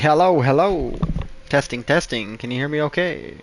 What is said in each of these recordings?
Hello, hello. Testing, testing. Can you hear me okay?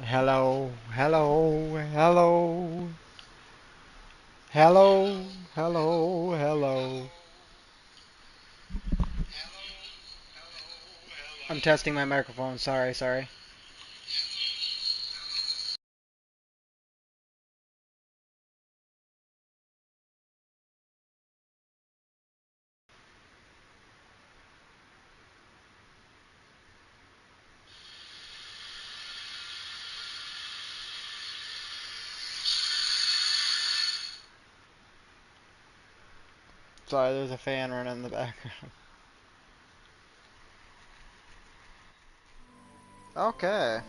Hello, hello, hello. Hello, hello, hello. I'm testing my microphone. Sorry, sorry. Sorry, there's a fan running in the background. Okay.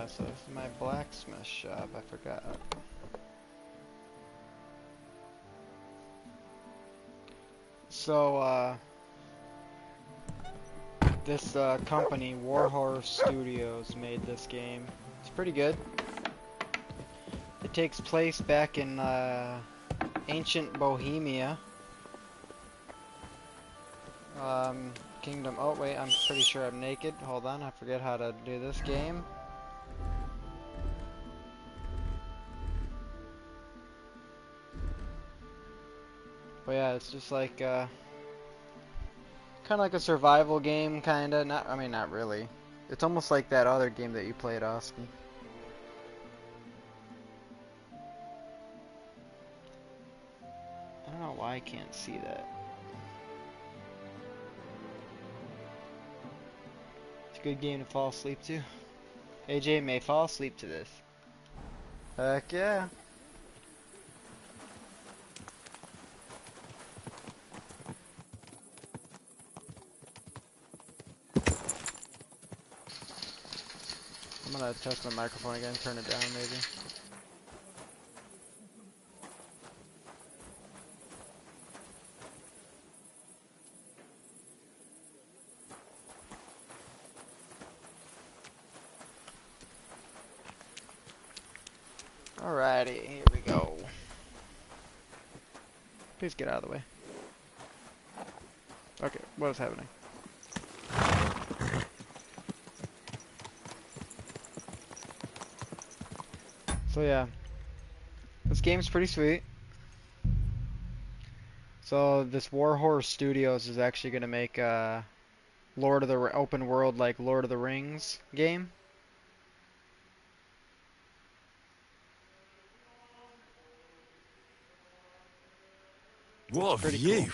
So this is my blacksmith shop. I forgot. So, this company, Warhorse Studios, made this game. It's pretty good. It takes place back in ancient Bohemia. Kingdom. Oh wait, I'm pretty sure I'm naked. Hold on, I forget how to do this game. But yeah, it's just like kind of like a survival game, kinda. Not, I mean, not really. It's almost like that other game that you played, Austin. I don't know why I can't see that. It's a good game to fall asleep to. AJ may fall asleep to this. Heck yeah. I'm gonna test my microphone again, turn it down maybe. Alrighty, here we go. Please get out of the way. Okay, what is happening? So yeah, this game's pretty sweet. So this Warhorse Studios is actually gonna make a Lord of the open world like Lord of the Rings game. It's What pretty cool. view?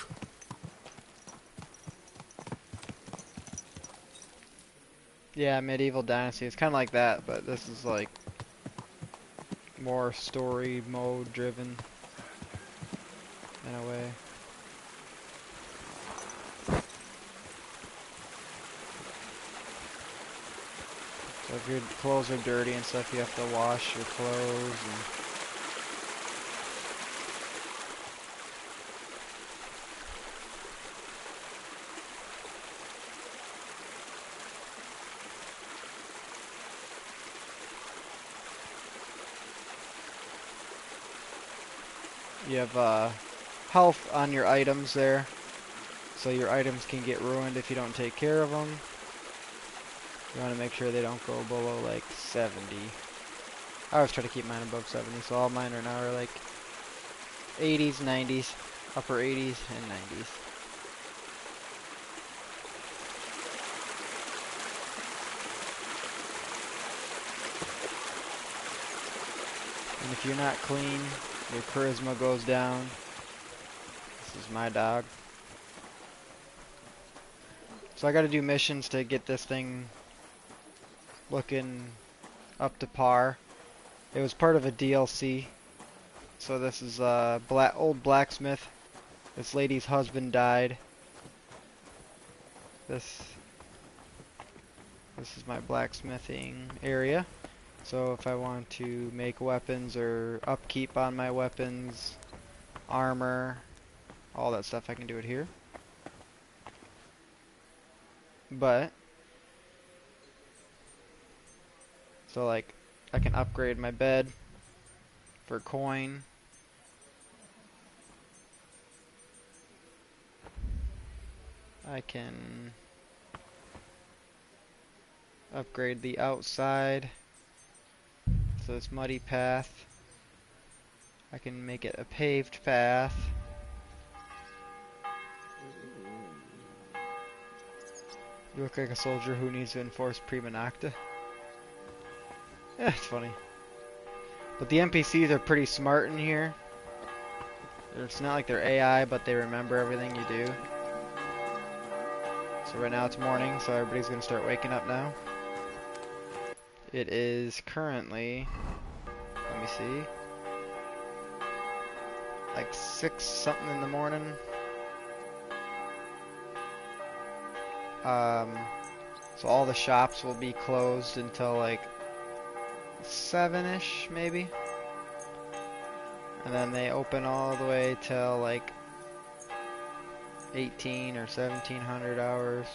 Yeah, Medieval Dynasty. It's kind of like that, but this is like more story mode driven in a way. So if your clothes are dirty and stuff, you have to wash your clothes and you have health on your items there. So your items can get ruined if you don't take care of them. You want to make sure they don't go below like 70. I always try to keep mine above 70, so all mine are now are like 80s, 90s, upper 80s, and 90s. And if you're not clean, your charisma goes down. This is my dog. So I gotta do missions to get this thing looking up to par. It was part of a DLC. So this is a old blacksmith. This lady's husband died. This is my blacksmithing area. So if I want to make weapons or upkeep on my weapons, armor, all that stuff, I can do it here. But so like I can upgrade my bed for coin. I can upgrade the outside. So this muddy path, I can make it a paved path. You look like a soldier who needs to enforce prima nocta. Yeah, it's funny. But the NPCs are pretty smart in here. It's not like they're AI, but they remember everything you do. So right now it's morning, so everybody's gonna start waking up now. It is currently, let me see, like 6 something in the morning. So all the shops will be closed until like 7-ish maybe. And then they open all the way till like 18 or 1700 hours.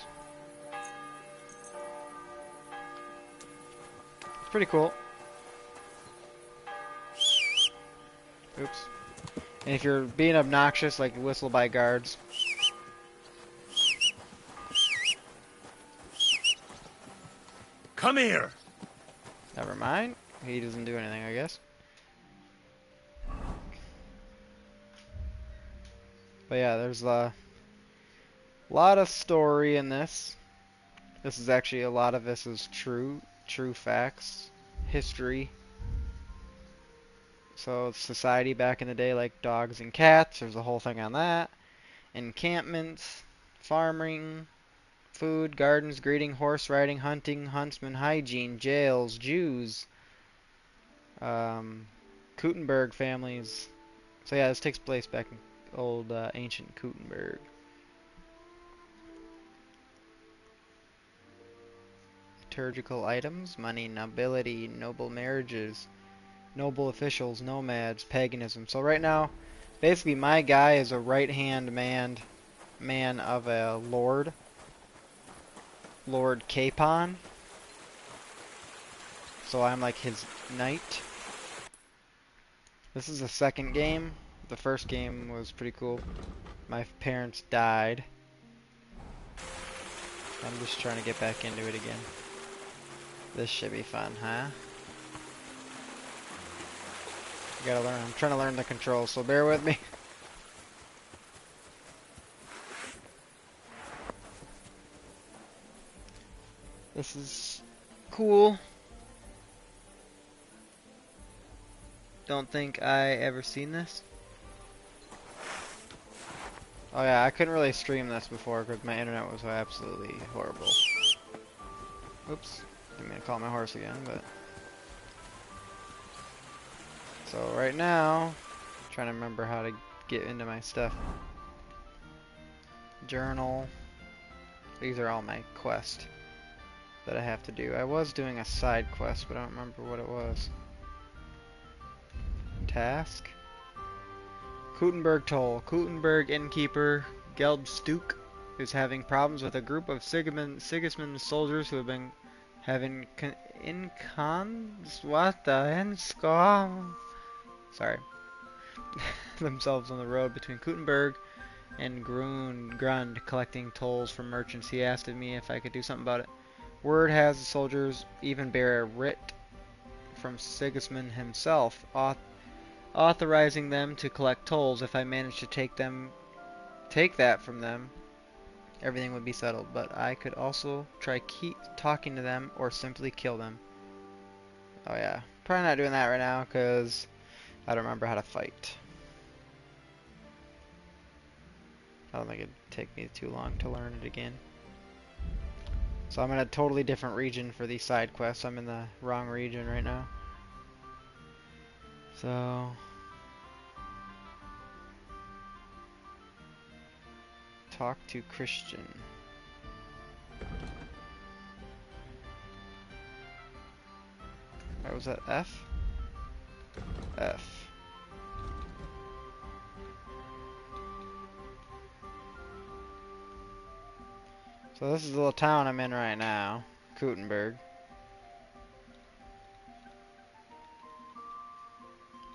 It's pretty cool. Oops. And if you're being obnoxious, like whistle by guards. Come here. Never mind. He doesn't do anything, I guess. But yeah, there's a lot of story in this. This is actually, a lot of this is true facts, history. So society back in the day, like dogs and cats, there's a whole thing on that. Encampments, farming, food, gardens, greeting, horse riding, hunting, huntsman, hygiene, jails, Jews, Gutenberg families. So yeah, this takes place back in old ancient Gutenberg. Liturgical items, money, nobility, noble marriages, noble officials, nomads, paganism. So right now, basically my guy is a right-hand man of a lord, Lord Capon. So I'm like his knight. This is the second game. The first game was pretty cool. My parents died. I'm just trying to get back into it again. This should be fun, huh? I gotta learn. I'm trying to learn the controls, so bear with me. This is cool. Don't think I ever seen this. Oh yeah, I couldn't really stream this before because my internet was absolutely horrible. Oops, didn't mean to call my horse again, but... So right now, trying to remember how to get into my stuff. Journal. These are all my quests that I have to do. I was doing a side quest, but I don't remember what it was. Task. Gutenberg Toll. Gutenberg innkeeper Gelbstuk is having problems with a group of Sigismund soldiers who have been having sorry. themselves on the road between Gutenberg and Grund collecting tolls from merchants. He asked me if I could do something about it. Word has the soldiers even bear a writ from Sigismund himself, authorizing them to collect tolls. If I managed to take that from them, everything would be settled. But I could also try keep talking to them or simply kill them. Oh yeah, probably not doing that right now because I don't remember how to fight. I don't think it'd take me too long to learn it again. So I'm in a totally different region for these side quests. I'm in the wrong region right now. So... talk to Christian. Alright, was that F? F. So this is the little town I'm in right now. Kutenberg.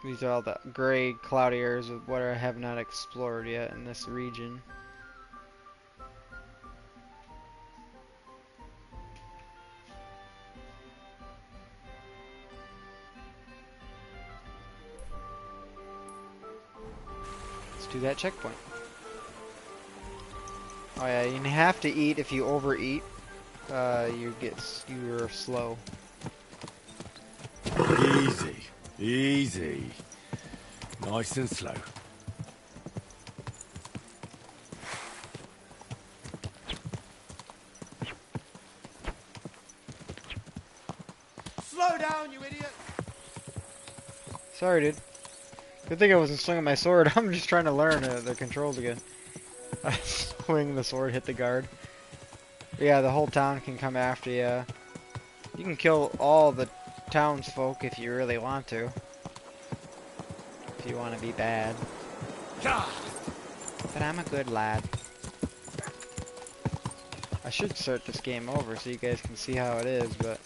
These are all the gray, cloudy areas of what I have not explored yet in this region. Let's do that checkpoint. Oh yeah, you have to eat. If you overeat, you're slow. Easy. Easy. Nice and slow. Slow down, you idiot! Sorry, dude. Good thing I wasn't swinging my sword. I'm just trying to learn the controls again. I swing the sword, hit the guard. But yeah, the whole town can come after you. You can kill all the townsfolk if you really want to. If you want to be bad. But I'm a good lad. I should start this game over so you guys can see how it is, but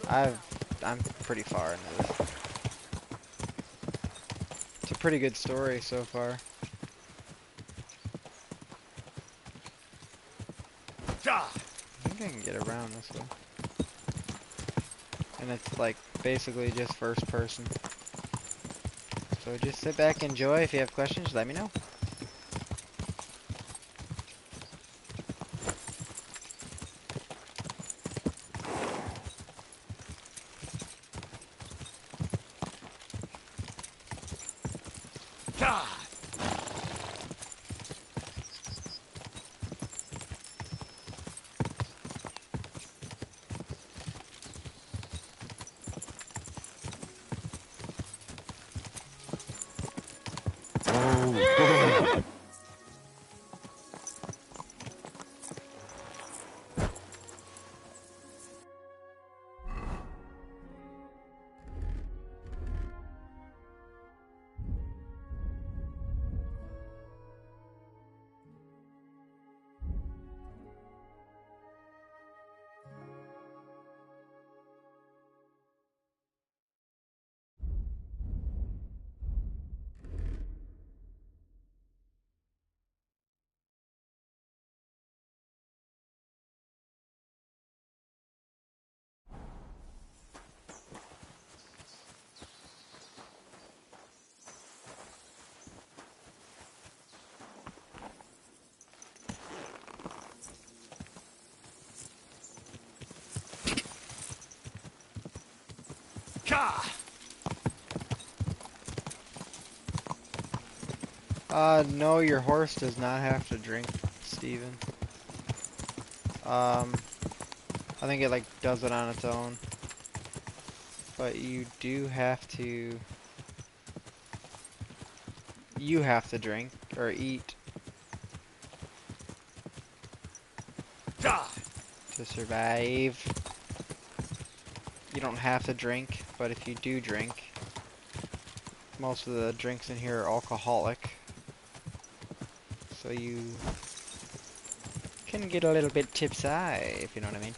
I'm pretty far into this. It's a pretty good story so far. I think I can get around this way. And it's like basically just first person. So just sit back, enjoy. If you have questions, let me know. No, your horse does not have to drink, Steven. I think it like does it on its own. But you do have to... You have to drink, or eat, to survive. You don't have to drink, but if you do drink, most of the drinks in here are alcoholic. So you can get a little bit tipsy, if you know what I mean.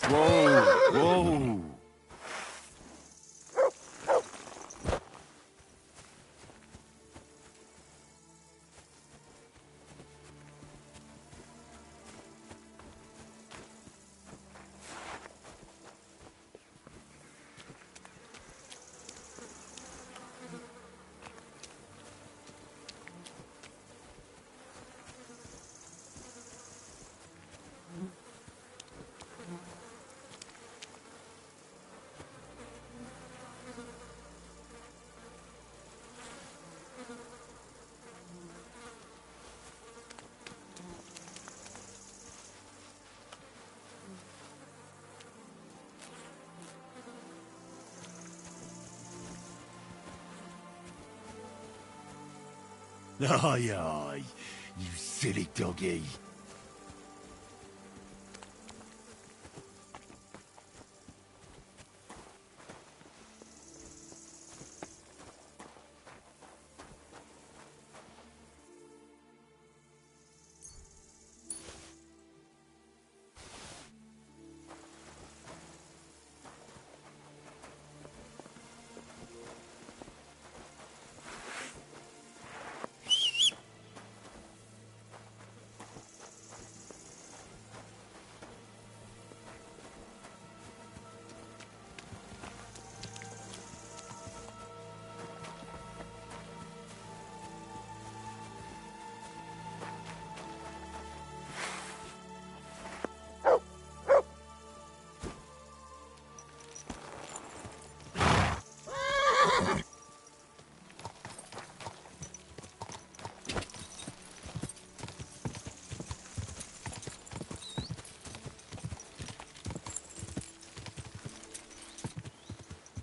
Whoa! Whoa! Aye, aye. You silly doggy.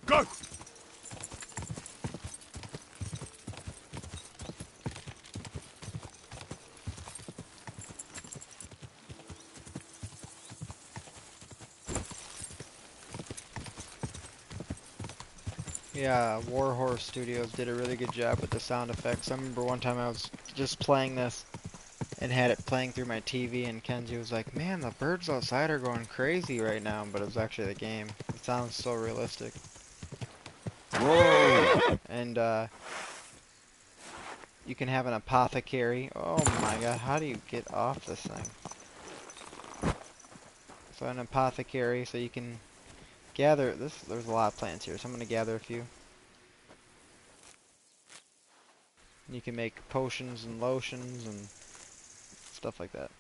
Go! Yeah, Warhorse Studios did a really good job with the sound effects. I remember one time I was just playing this and had it playing through my TV, and Kenzie was like, "Man, the birds outside are going crazy right now," but it was actually the game. It sounds so realistic. Whoa! And you can have an apothecary. Oh my god, how do you get off this thing? So an apothecary, so you can gather this. There's a lot of plants here, so I'm gonna gather a few. You can make potions and lotions and stuff like that.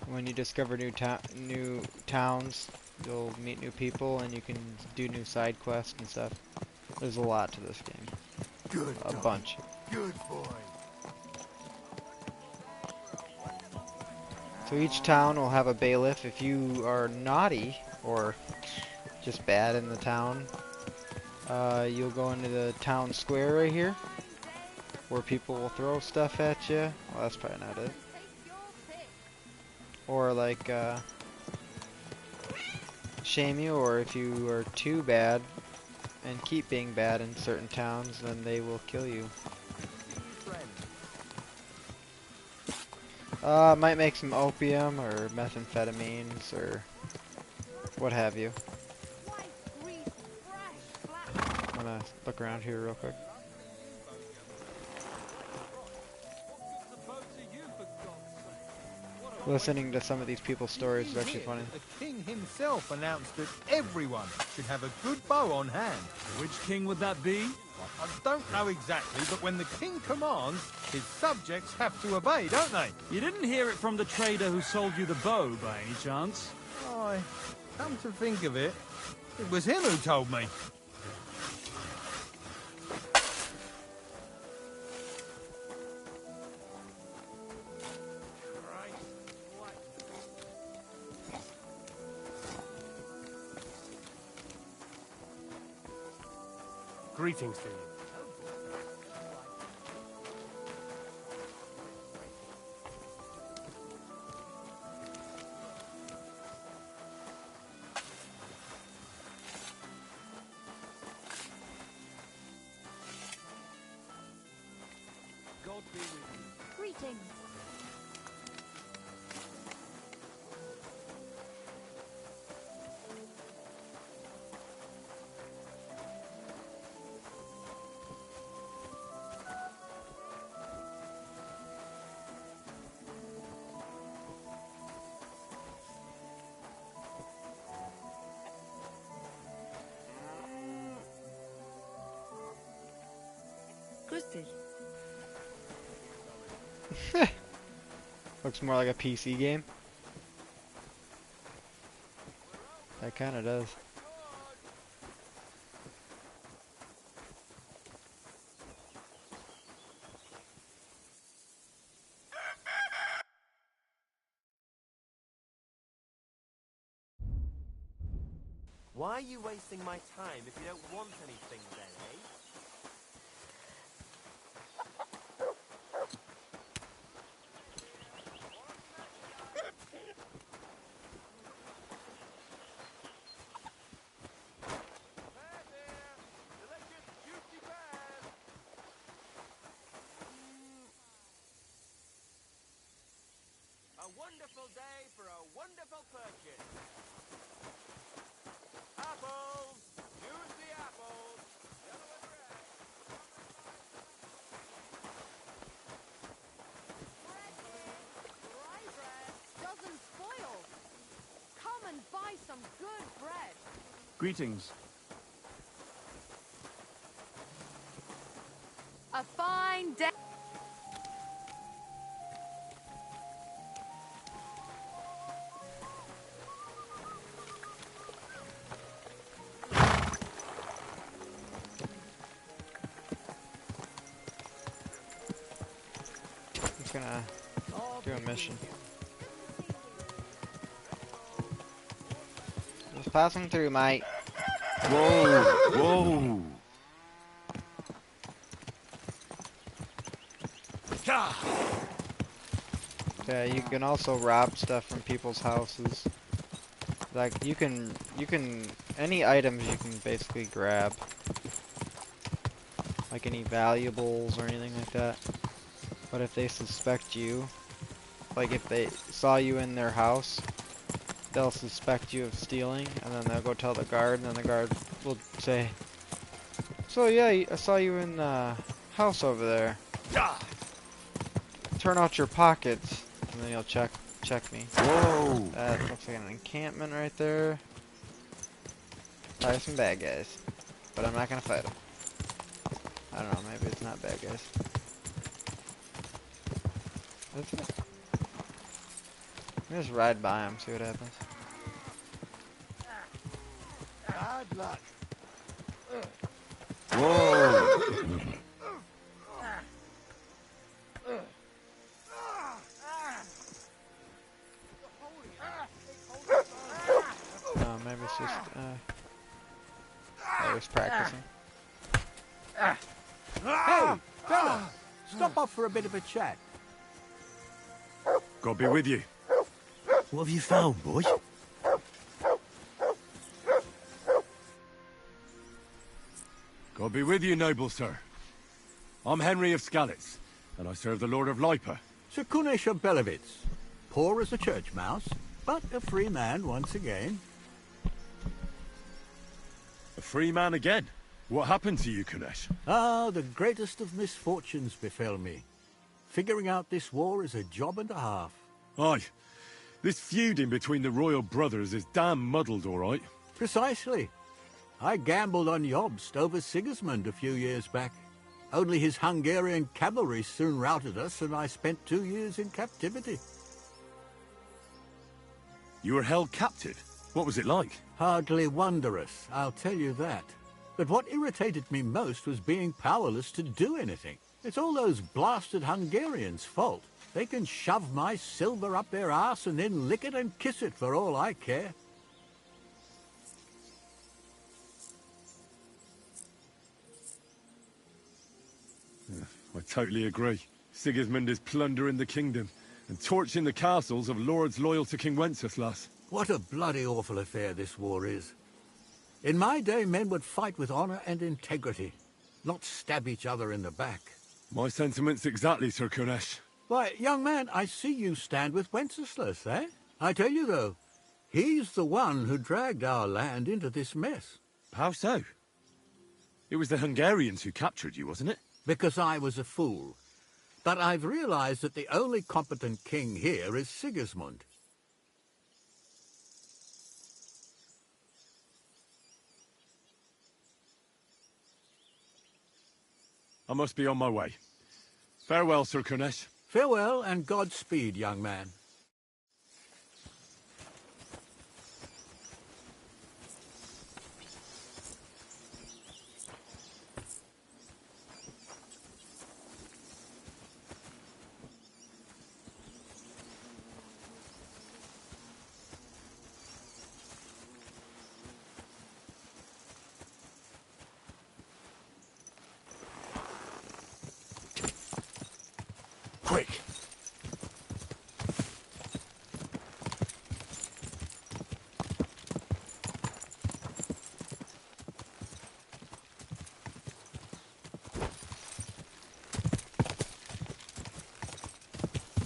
When you discover new towns, you'll meet new people, and you can do new side quests and stuff. There's a lot to this game. Good A dog. bunch. Good boy. So each town will have a bailiff. If you are naughty or just bad in the town, you'll go into the town square right here, where people will throw stuff at you. Well, that's probably not it. Or like shame you, or if you are too bad and keep being bad in certain towns, then they will kill you. Might make some opium or methamphetamines or what have you. I'm gonna look around here real quick. Listening to some of these people's stories is actually funny. The king himself announced that everyone should have a good bow on hand. Which king would that be? I don't know exactly, but when the king commands, his subjects have to obey, don't they? You didn't hear it from the trader who sold you the bow, by any chance? Aye, come to think of it, it was him who told me. Greetings to you. God be with you. Greetings. Grüß Looks more like a PC game. That kind of does. Why are you wasting my time if you don't want anything then, eh? A wonderful day for a wonderful purchase. Apples! Use the apples! Yellow and red. Bread here. Dry bread doesn't spoil. Come and buy some good bread. Greetings. A fine day. It's gonna do a mission. Just passing through, mate. Whoa! Whoa! Yeah, you can also rob stuff from people's houses. Like any items you can basically grab. Like any valuables or anything like that. But if they suspect you, like if they saw you in their house, they'll suspect you of stealing, and then they'll go tell the guard, and then the guard will say, "So yeah, I saw you in the house over there. Turn out your pockets." And then he'll check me. Whoa! That looks like an encampment right there. Probably some bad guys, but I'm not gonna fight them. I don't know, maybe it's not bad guys. Is it? Just ride by them, see what happens. Bad luck. Whoa! Maybe it's just, I was practicing. Hey, fella! Stop off for a bit of a chat. God be with you. What have you found, boy? God be with you, noble sir. I'm Henry of Skalitz, and I serve the Lord of Lipa. Sir Kunesh of Belevitz. Poor as a church mouse, but a free man once again. A free man again? What happened to you, Kunesh? Ah, the greatest of misfortunes befell me. Figuring out this war is a job and a half. Aye. This feuding between the royal brothers is damn muddled, all right. Precisely. I gambled on Jobst over Sigismund a few years back. Only his Hungarian cavalry soon routed us, and I spent 2 years in captivity. You were held captive? What was it like? Hardly wondrous, I'll tell you that. But what irritated me most was being powerless to do anything. It's all those blasted Hungarians' fault. They can shove my silver up their arse and then lick it and kiss it for all I care. I totally agree. Sigismund is plundering the kingdom and torching the castles of lords loyal to King Wenceslas. What a bloody awful affair this war is. In my day, men would fight with honor and integrity, not stab each other in the back. My sentiments exactly, Sir Kunesh. Why, young man, I see you stand with Wenceslas, eh? I tell you, though, he's the one who dragged our land into this mess. How so? It was the Hungarians who captured you, wasn't it? Because I was a fool. But I've realized that the only competent king here is Sigismund. I must be on my way. Farewell, Sir Kunesh. Farewell and Godspeed, young man. Quick!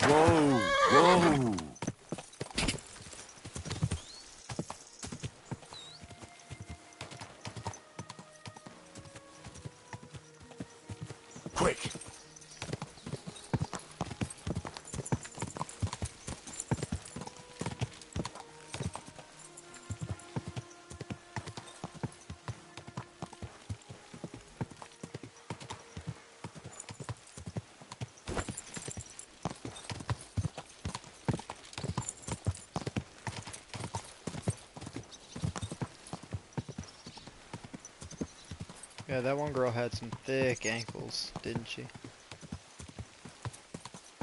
Whoa! Whoa! Quick! Yeah, that one girl had some thick ankles, didn't she?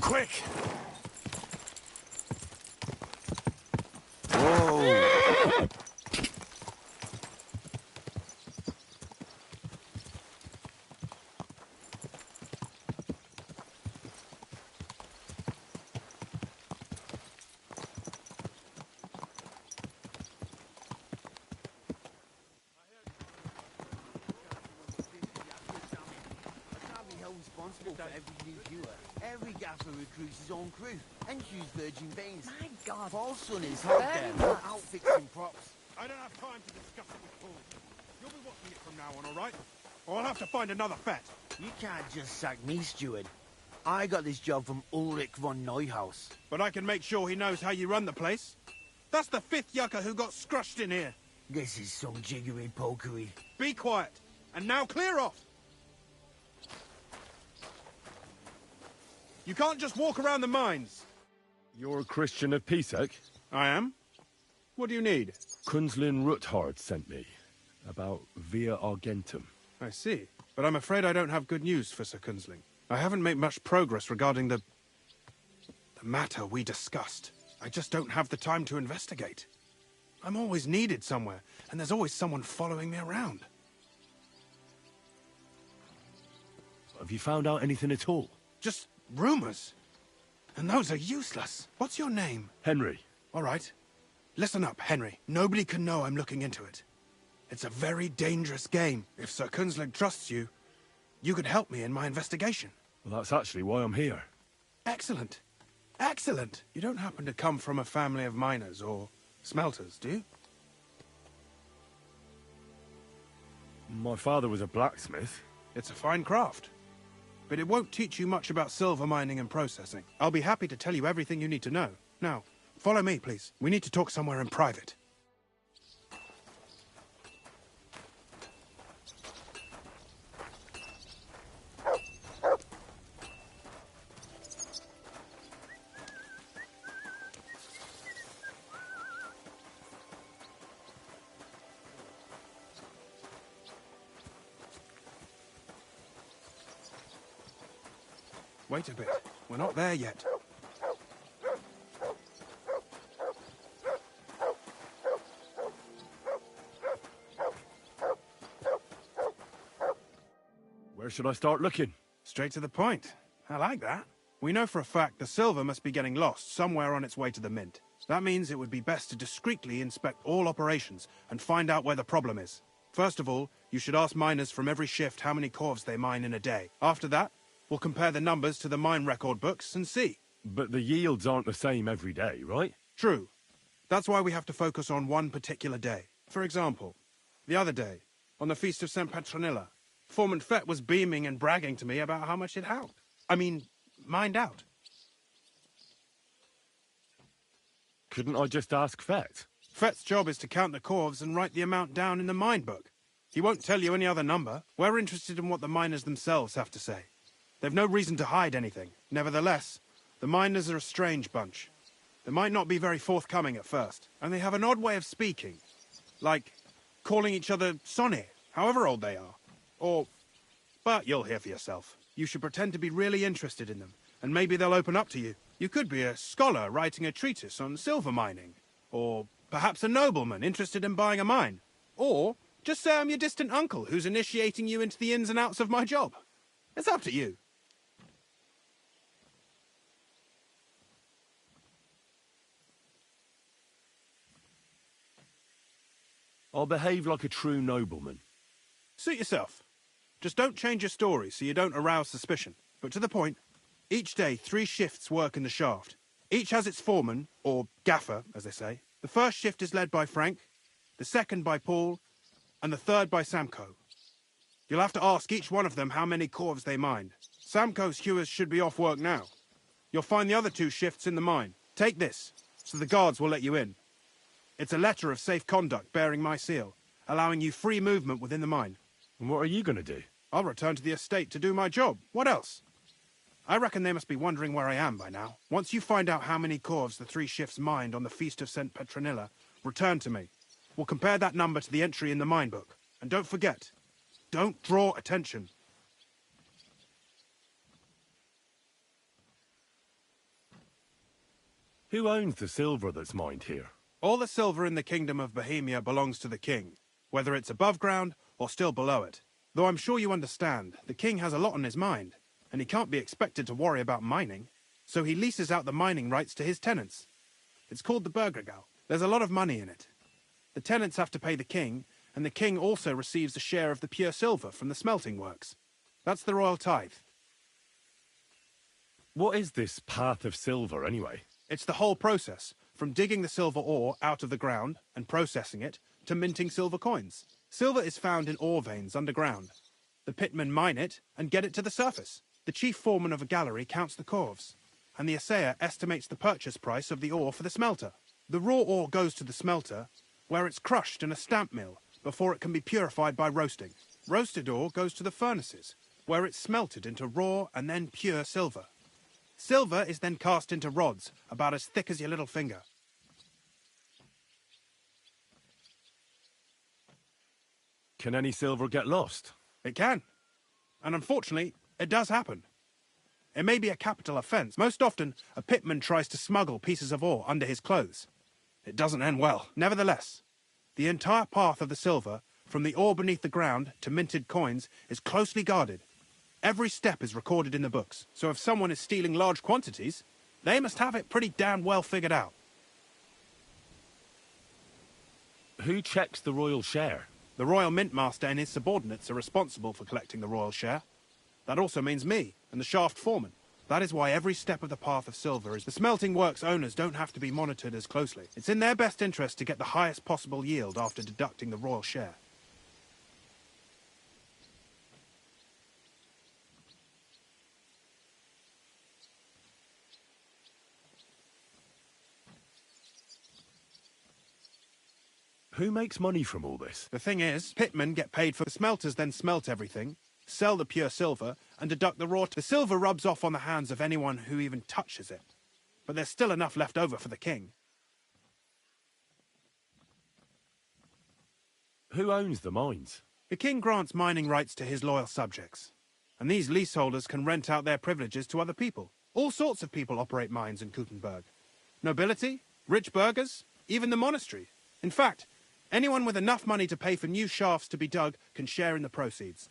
Quick! Whoa! Responsible for every new viewer. Every gaffer recruits his own crew and chooses virgin veins. My God. Paul's son is hot there, out fixing props. I don't have time to discuss it with Paul. You'll be watching it from now on, all right? Or I'll have to find another fet. You can't just sack me, steward. I got this job from Ulrich von Neuhaus. But I can make sure he knows how you run the place. That's the 5th yucca who got scrushed in here. This is some jiggery pokery. Be quiet. And now clear off. You can't just walk around the mines. You're a Christian of Pisek? I am. What do you need? Kunzlin Ruthard sent me. About Via Argentum. I see. But I'm afraid I don't have good news for Sir Kunzling. I haven't made much progress regarding the matter we discussed. I just don't have the time to investigate. I'm always needed somewhere, and there's always someone following me around. Have you found out anything at all? Just rumors. And those are useless. What's your name? Henry. All right. Listen up, Henry. Nobody can know I'm looking into it. It's a very dangerous game. If Sir Kunzling trusts you, you could help me in my investigation. Well, that's actually why I'm here. Excellent. Excellent. You don't happen to come from a family of miners or smelters, do you? My father was a blacksmith. It's a fine craft. But it won't teach you much about silver mining and processing. I'll be happy to tell you everything you need to know. Now, follow me, please. We need to talk somewhere in private. Wait a bit. We're not there yet. Where should I start looking? Straight to the point. I like that. We know for a fact the silver must be getting lost somewhere on its way to the mint. That means it would be best to discreetly inspect all operations and find out where the problem is. First of all, you should ask miners from every shift how many corves they mine in a day. After that, we'll compare the numbers to the mine record books and see. But the yields aren't the same every day, right? True. That's why we have to focus on one particular day. For example, the other day, on the Feast of St. Petronilla, Foreman Fett was beaming and bragging to me about how much it helped. Mined out. Couldn't I just ask Fett? Fett's job is to count the corves and write the amount down in the mine book. He won't tell you any other number. We're interested in what the miners themselves have to say. They've no reason to hide anything. Nevertheless, the miners are a strange bunch. They might not be very forthcoming at first, and they have an odd way of speaking. Like calling each other Sonny, however old they are. But you'll hear for yourself. You should pretend to be really interested in them, and maybe they'll open up to you. You could be a scholar writing a treatise on silver mining, or perhaps a nobleman interested in buying a mine, or just say I'm your distant uncle who's initiating you into the ins and outs of my job. It's up to you. I'll behave like a true nobleman. Suit yourself. Just don't change your story so you don't arouse suspicion. But to the point, each day 3 shifts work in the shaft. Each has its foreman, or gaffer, as they say. The first shift is led by Frank, the second by Paul, and the third by Samko. You'll have to ask each one of them how many corves they mined. Samko's hewers should be off work now. You'll find the other 2 shifts in the mine. Take this, so the guards will let you in. It's a letter of safe conduct bearing my seal, allowing you free movement within the mine. And what are you going to do? I'll return to the estate to do my job. What else? I reckon they must be wondering where I am by now. Once you find out how many corves the 3 shifts mined on the Feast of St. Petronilla, return to me. We'll compare that number to the entry in the mine book. And don't forget, don't draw attention. Who owns the silver that's mined here? All the silver in the Kingdom of Bohemia belongs to the king, whether it's above ground or still below it. Though I'm sure you understand, the king has a lot on his mind, and he can't be expected to worry about mining, so he leases out the mining rights to his tenants. It's called the Burgergau. There's a lot of money in it. The tenants have to pay the king, and the king also receives a share of the pure silver from the smelting works. That's the royal tithe. What is this path of silver, anyway? It's the whole process, from digging the silver ore out of the ground and processing it, to minting silver coins. Silver is found in ore veins underground. The pitmen mine it and get it to the surface. The chief foreman of a gallery counts the corves, and the assayer estimates the purchase price of the ore for the smelter. The raw ore goes to the smelter, where it's crushed in a stamp mill before it can be purified by roasting. Roasted ore goes to the furnaces, where it's smelted into raw and then pure silver. Silver is then cast into rods about as thick as your little finger. Can any silver get lost? It can. And unfortunately, it does happen. It may be a capital offence. Most often, a pitman tries to smuggle pieces of ore under his clothes. It doesn't end well. Nevertheless, the entire path of the silver, from the ore beneath the ground to minted coins, is closely guarded. Every step is recorded in the books, so if someone is stealing large quantities, they must have it pretty damn well figured out. Who checks the royal share? The royal mint master and his subordinates are responsible for collecting the royal share. That also means me and the shaft foreman. That is why every step of the path of silver is... The smelting works owners don't have to be monitored as closely. It's in their best interest to get the highest possible yield after deducting the royal share. Who makes money from all this? The thing is, pitmen get paid for the smelters, then smelt everything, sell the pure silver, and deduct the raw. The silver rubs off on the hands of anyone who even touches it. But there's still enough left over for the king. Who owns the mines? The king grants mining rights to his loyal subjects. And these leaseholders can rent out their privileges to other people. All sorts of people operate mines in Kuttenberg. Nobility, rich burghers, even the monastery. In fact, anyone with enough money to pay for new shafts to be dug can share in the proceeds.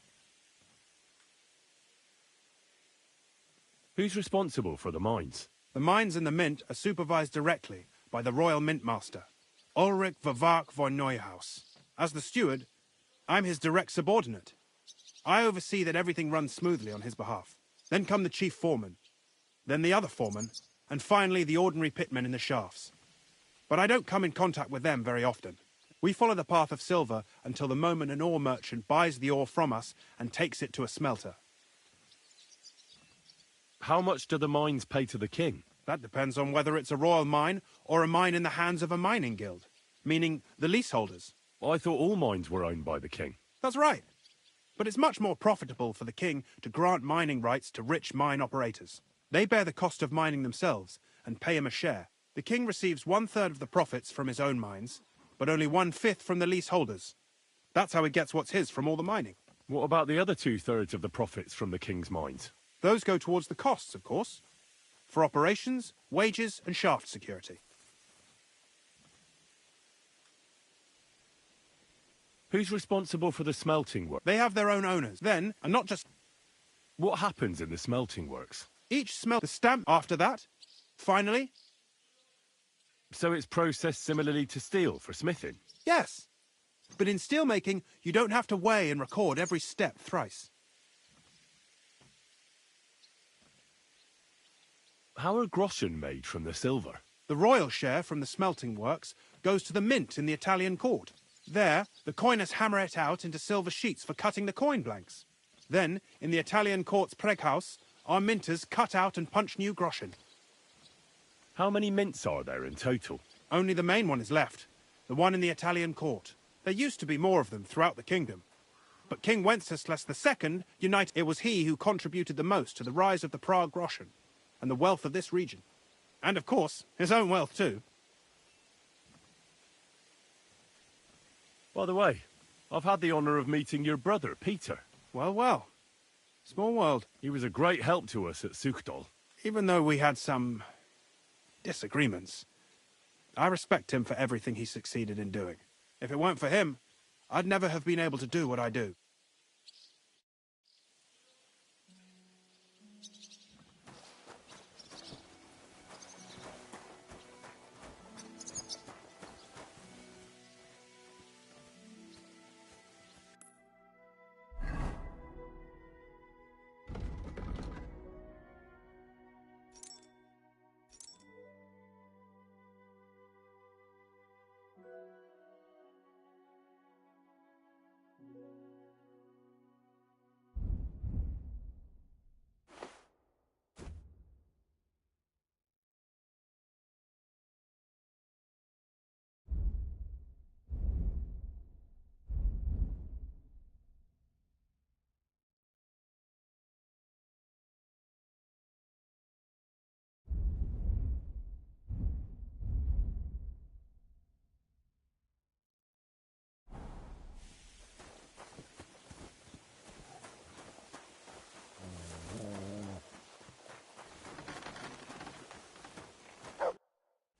Who's responsible for the mines? The mines and the mint are supervised directly by the royal mint master, Ulrich Vervark von Neuhaus. As the steward, I'm his direct subordinate. I oversee that everything runs smoothly on his behalf. Then come the chief foreman, then the other foreman, and finally the ordinary pitmen in the shafts. But I don't come in contact with them very often. We follow the path of silver until the moment an ore merchant buys the ore from us and takes it to a smelter. How much do the mines pay to the king? That depends on whether it's a royal mine or a mine in the hands of a mining guild, meaning the leaseholders. I thought all mines were owned by the king. That's right. But it's much more profitable for the king to grant mining rights to rich mine operators. They bear the cost of mining themselves and pay him a share. The king receives 1/3 of the profits from his own mines, but only 1/5 from the leaseholders. That's how he gets what's his from all the mining. What about the other 2/3 of the profits from the king's mines? Those go towards the costs, of course, for operations, wages, and shaft security. Who's responsible for the smelting work? They have their own owners. Then, and not just What happens in the smelting works? each smelt the stamp after that. Finally, So it's processed similarly to steel for smithing? yes. But in steelmaking, you don't have to weigh and record every step thrice. How are groschen made from the silver? The royal share from the smelting works goes to the mint in the Italian court. There, the coiners hammer it out into silver sheets for cutting the coin blanks. Then, in the Italian court's preghouse, our minters cut out and punch new groschen. How many mints are there in total? Only the main one is left, the one in the Italian court. There used to be more of them throughout the kingdom. But King Wenceslas II united. It was he who contributed the most to the rise of the Prague groschen and the wealth of this region. And of course, his own wealth too. By the way, I've had the honour of meeting your brother, Peter. Well, well. Small world. He was a great help to us at Sukdal. Even though we had some disagreements, I respect him for everything he succeeded in doing. If it weren't for him, I'd never have been able to do what I do.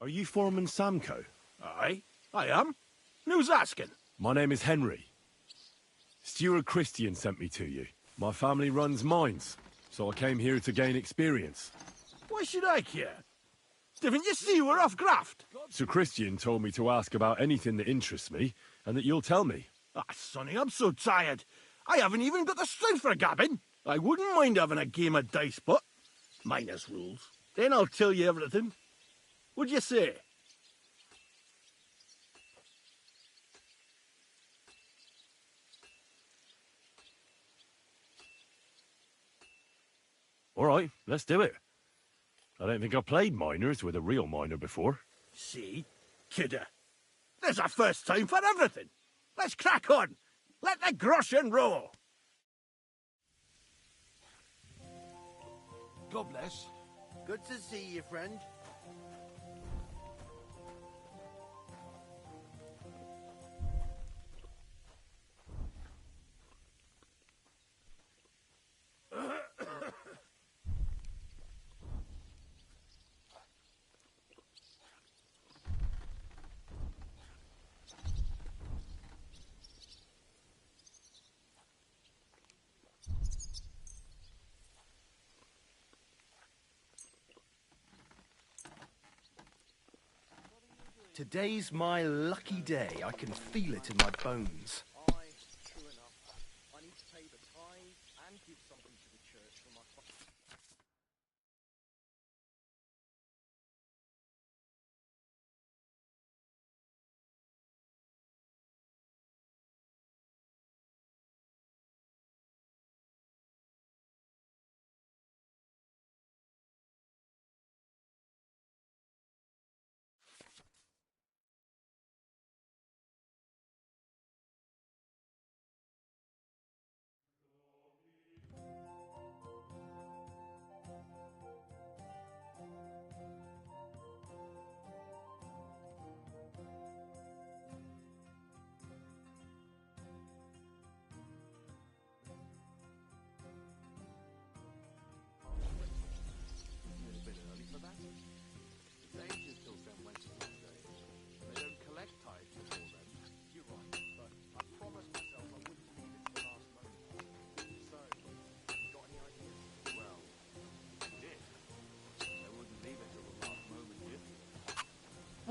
Are you Foreman Samco? Aye, I am. Who's asking? My name is Henry. Steward Christian sent me to you. My family runs mines, so I came here to gain experience. Why should I care? Didn't you see we're off graft? Sir Christian told me to ask about anything that interests me, and that you'll tell me. Ah, Sonny, I'm so tired. I haven't even got the strength for gabbing. I wouldn't mind having a game of dice, but minus rules. Then I'll tell you everything. What'd you say? All right, let's do it. I don't think I've played miners with a real miner before. See? Kidder. There's a first time for everything. Let's crack on. Let the groschen roll. God bless. Good to see you, friend. Today's my lucky day. I can feel it in my bones.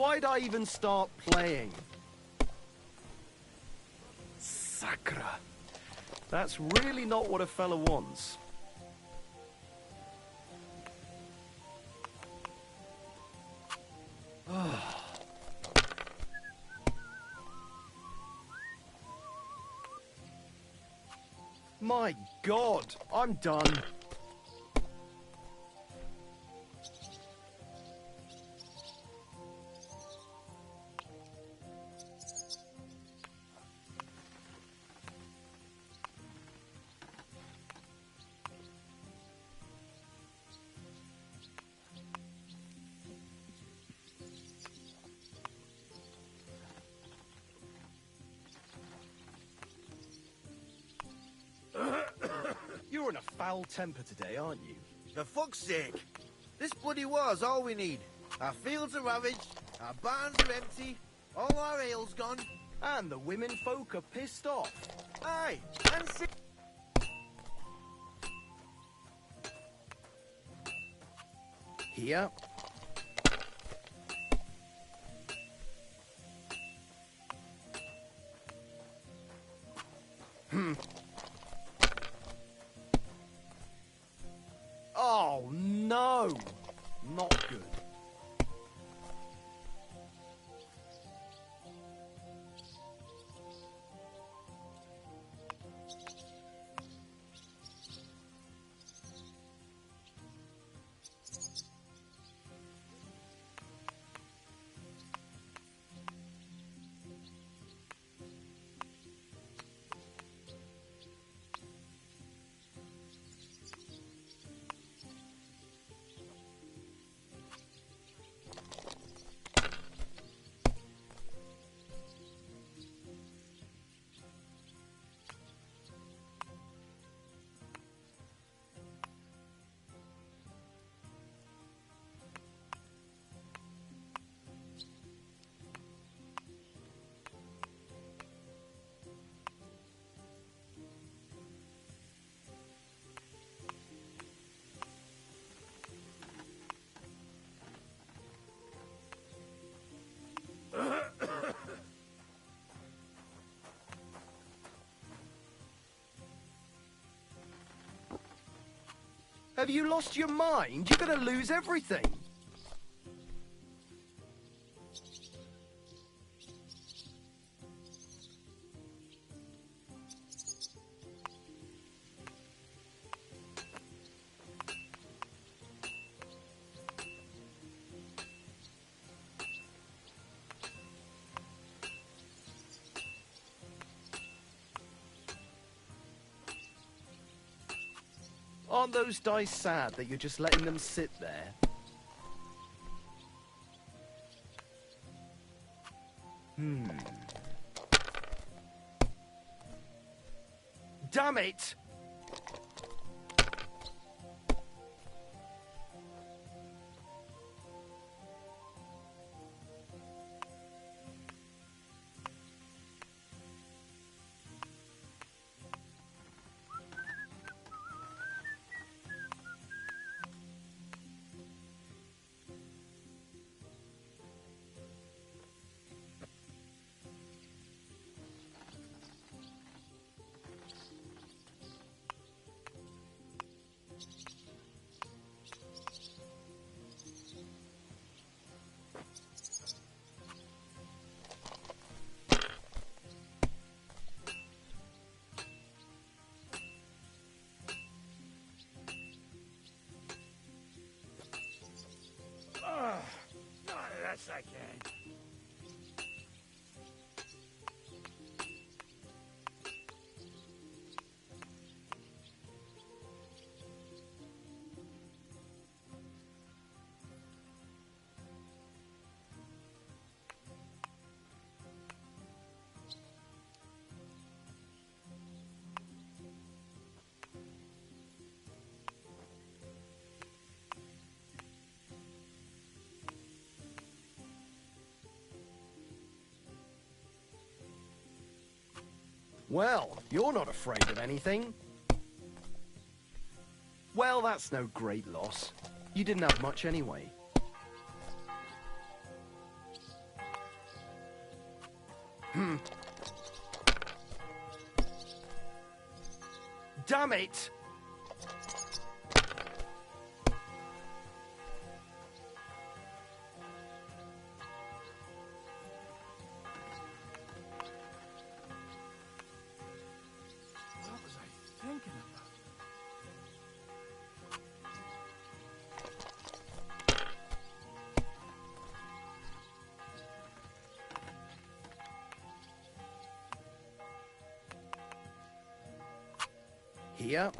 Why'd I even start playing? Sacra. That's really not what a fella wants. My God, I'm done. You're in a foul temper today, aren't you? For fuck's sake. This bloody war's all we need. Our fields are ravaged, our barns are empty, all our ale's gone. And the women folk are pissed off. Aye, and si Here. Oh, no! Not good. Have you lost your mind? You're gonna lose everything. Aren't those dice sad that you're just letting them sit there? Damn it! Yes, I can. Well, you're not afraid of anything. Well, that's no great loss. You didn't have much anyway. Damn it! What was I thinking about? Here.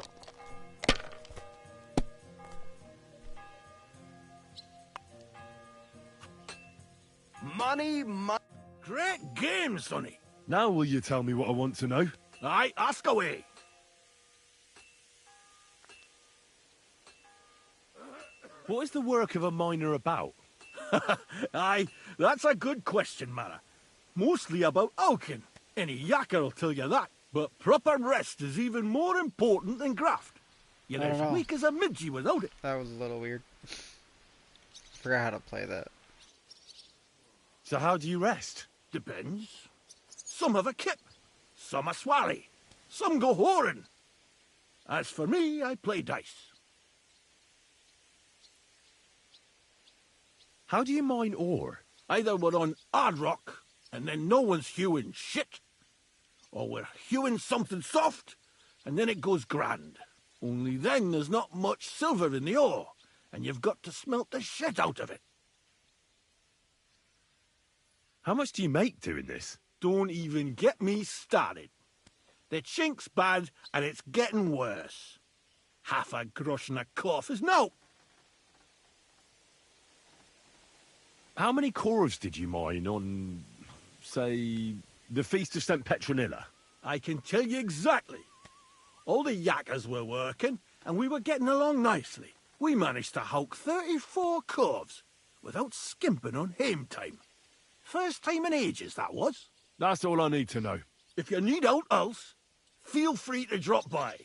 Money, Great game, Sonny. Now will you tell me what I want to know? Aye, ask away. What is the work of a miner about? Aye, that's a good question, Mara. Mostly about Alkin. Any yakker'll tell you that. But proper rest is even more important than graft. You're I don't as know. weak as a midgie without it. That was a little weird. Forgot how to play that. So how do you rest? Depends. Some have a kip, some a swally, some go whoring. As for me, I play dice. How do you mine ore? Either we're on hard rock, and then no one's hewing shit, or we're hewing something soft, and then it goes grand. Only then there's not much silver in the ore, and you've got to smelt the shit out of it. How much do you make doing this? Don't even get me started. The chink's bad, and it's getting worse. Half a grosh and a cough is no. How many corves did you mine on, say, the Feast of St. Petronilla? I can tell you exactly. All the yakkers were working, and we were getting along nicely. We managed to hulk 34 corves without skimping on hame time. First time in ages, that was. That's all I need to know. If you need out else, feel free to drop by.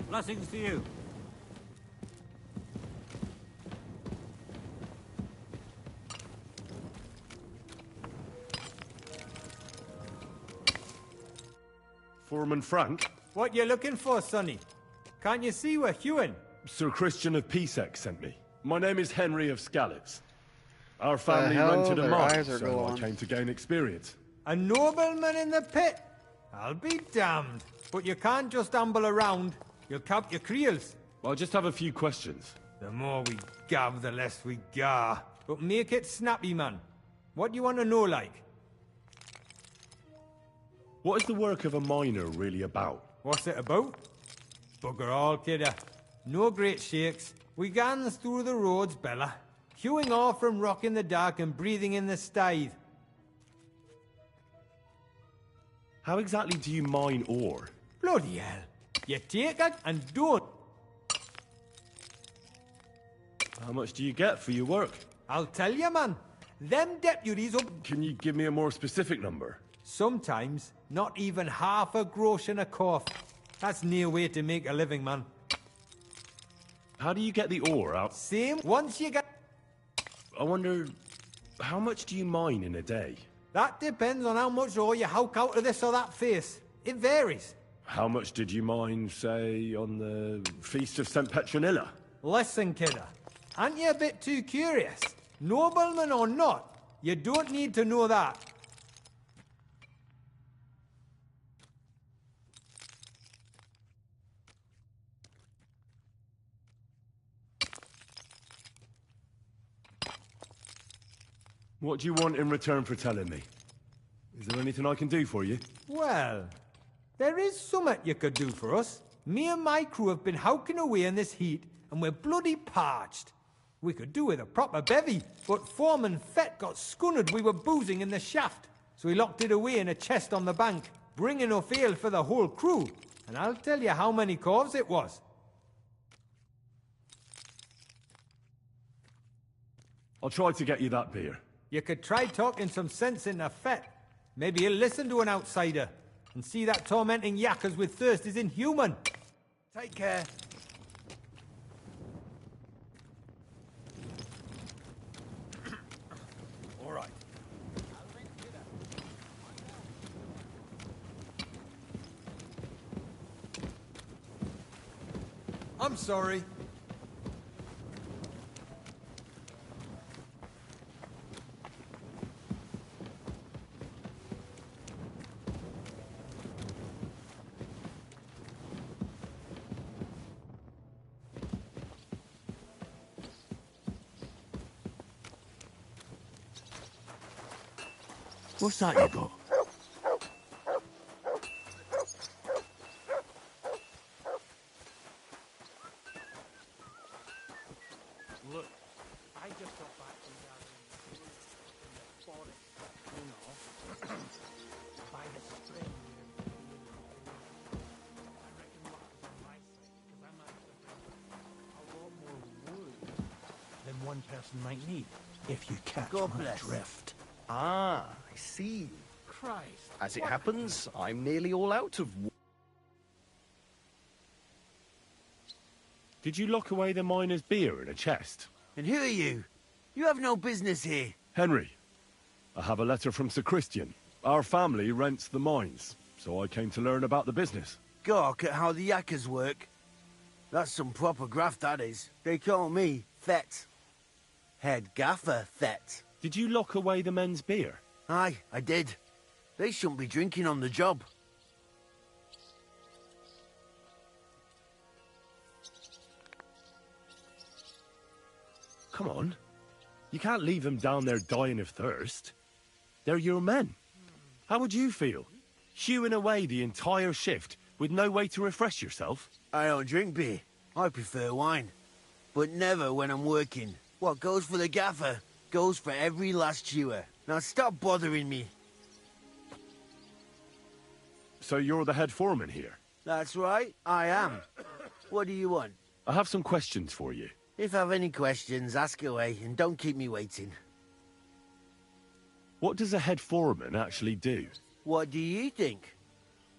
Blessings to you. Foreman Frank? What you looking for, Sonny? Can't you see we're hewing? Sir Christian of Pisek sent me. My name is Henry of Scalitz. Our family hell? rented a Their mine, eyes are so I glowing. came to gain experience. A nobleman in the pit? I'll be damned. But you can't just amble around. You'll count your creels. I'll just have a few questions. The more we gav, the less we gar. But make it snappy, man. What do you want to know, like? What is the work of a miner really about? What's it about? Bugger all, kidder. No great shakes. We gans through the roads, Bella. Hewing off from rock in the dark and breathing in the stithe. How exactly do you mine ore? Bloody hell. You take it and don't. How much do you get for your work? I'll tell you, man. Them deputies up... Can you give me a more specific number? Sometimes, not even half a grosh and a cough. That's near way to make a living, man. How do you get the ore out? Same, once you get... I wonder, how much do you mine in a day? That depends on how much ore you howk out of this or that face. It varies. How much did you mine, say, on the Feast of St. Petronilla? Listen, kidder. Aren't you a bit too curious? Nobleman or not, you don't need to know that. What do you want in return for telling me? Is there anything I can do for you? Well, there is something you could do for us. Me and my crew have been howking away in this heat, and we're bloody parched. We could do with a proper bevy, but Foreman Fett got scunnered we were boozing in the shaft, so he locked it away in a chest on the bank, bringing enough ale for the whole crew. And I'll tell you how many corves it was. I'll try to get you that beer. You could try talking some sense into Fett. Maybe he'll listen to an outsider, and see that tormenting yakkers with thirst is inhuman. Take care. All right. I'm sorry. What's that you got? Look, I just got back from gathering in the forest, you know, by the spring. I reckon luck is on my side, because I managed to bring a lot more wood than one person might need, if you catch God my bless. drift. Ah, I see. Christ. As it what- happens, I'm nearly all out of wood. Did you lock away the miner's beer in a chest? And who are you? You have no business here. Henry, I have a letter from Sir Christian. Our family rents the mines, so I came to learn about the business. Gawk at how the yakkers work. That's some proper graft, that is. They call me Thet. Head gaffer Thet. Did you lock away the men's beer? Aye, I did. They shouldn't be drinking on the job. Come on. You can't leave them down there dying of thirst. They're your men. How would you feel? Hewing away the entire shift with no way to refresh yourself? I don't drink beer. I prefer wine. But never when I'm working. What goes for the gaffer goes for every last chewer. Now stop bothering me. So you're the head foreman here? That's right, I am. What do you want? I have some questions for you. If I've any questions, ask away and don't keep me waiting. What does a head foreman actually do? What do you think?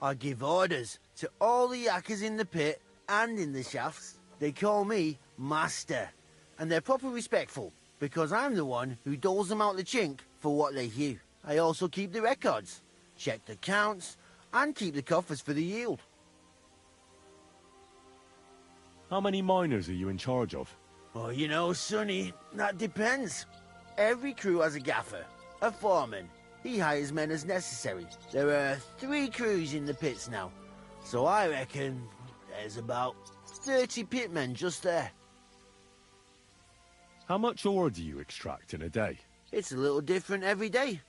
I give orders to all the yakkers in the pit and in the shafts. They call me Master, and they're proper respectful, because I'm the one who doles them out the chink for what they hew. I also keep the records, check the counts, and keep the coffers for the yield. How many miners are you in charge of? Oh, you know, Sonny, that depends. Every crew has a gaffer, a foreman. He hires men as necessary. There are 3 crews in the pits now, so I reckon there's about 30 pitmen just there. How much ore do you extract in a day? It's a little different every day.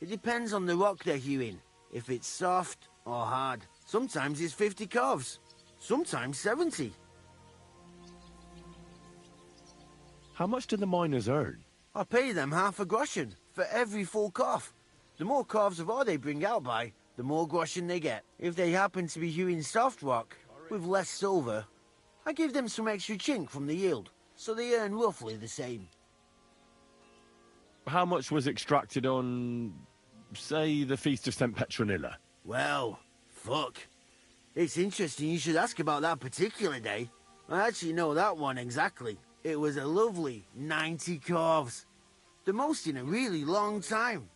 It depends on the rock they're hewing, if it's soft or hard. Sometimes it's 50 calves, sometimes 70. How much do the miners earn? I pay them half a groschen for every full calf. The more calves of ore they bring out by, the more groschen they get. If they happen to be hewing soft rock with less silver, I give them some extra chink from the yield, so they earn roughly the same. How much was extracted on, say, the Feast of St. Petronilla? Well, fuck. It's interesting you should ask about that particular day. I actually know that one exactly. It was a lovely 90 calves. The most in a really long time.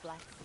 blessed.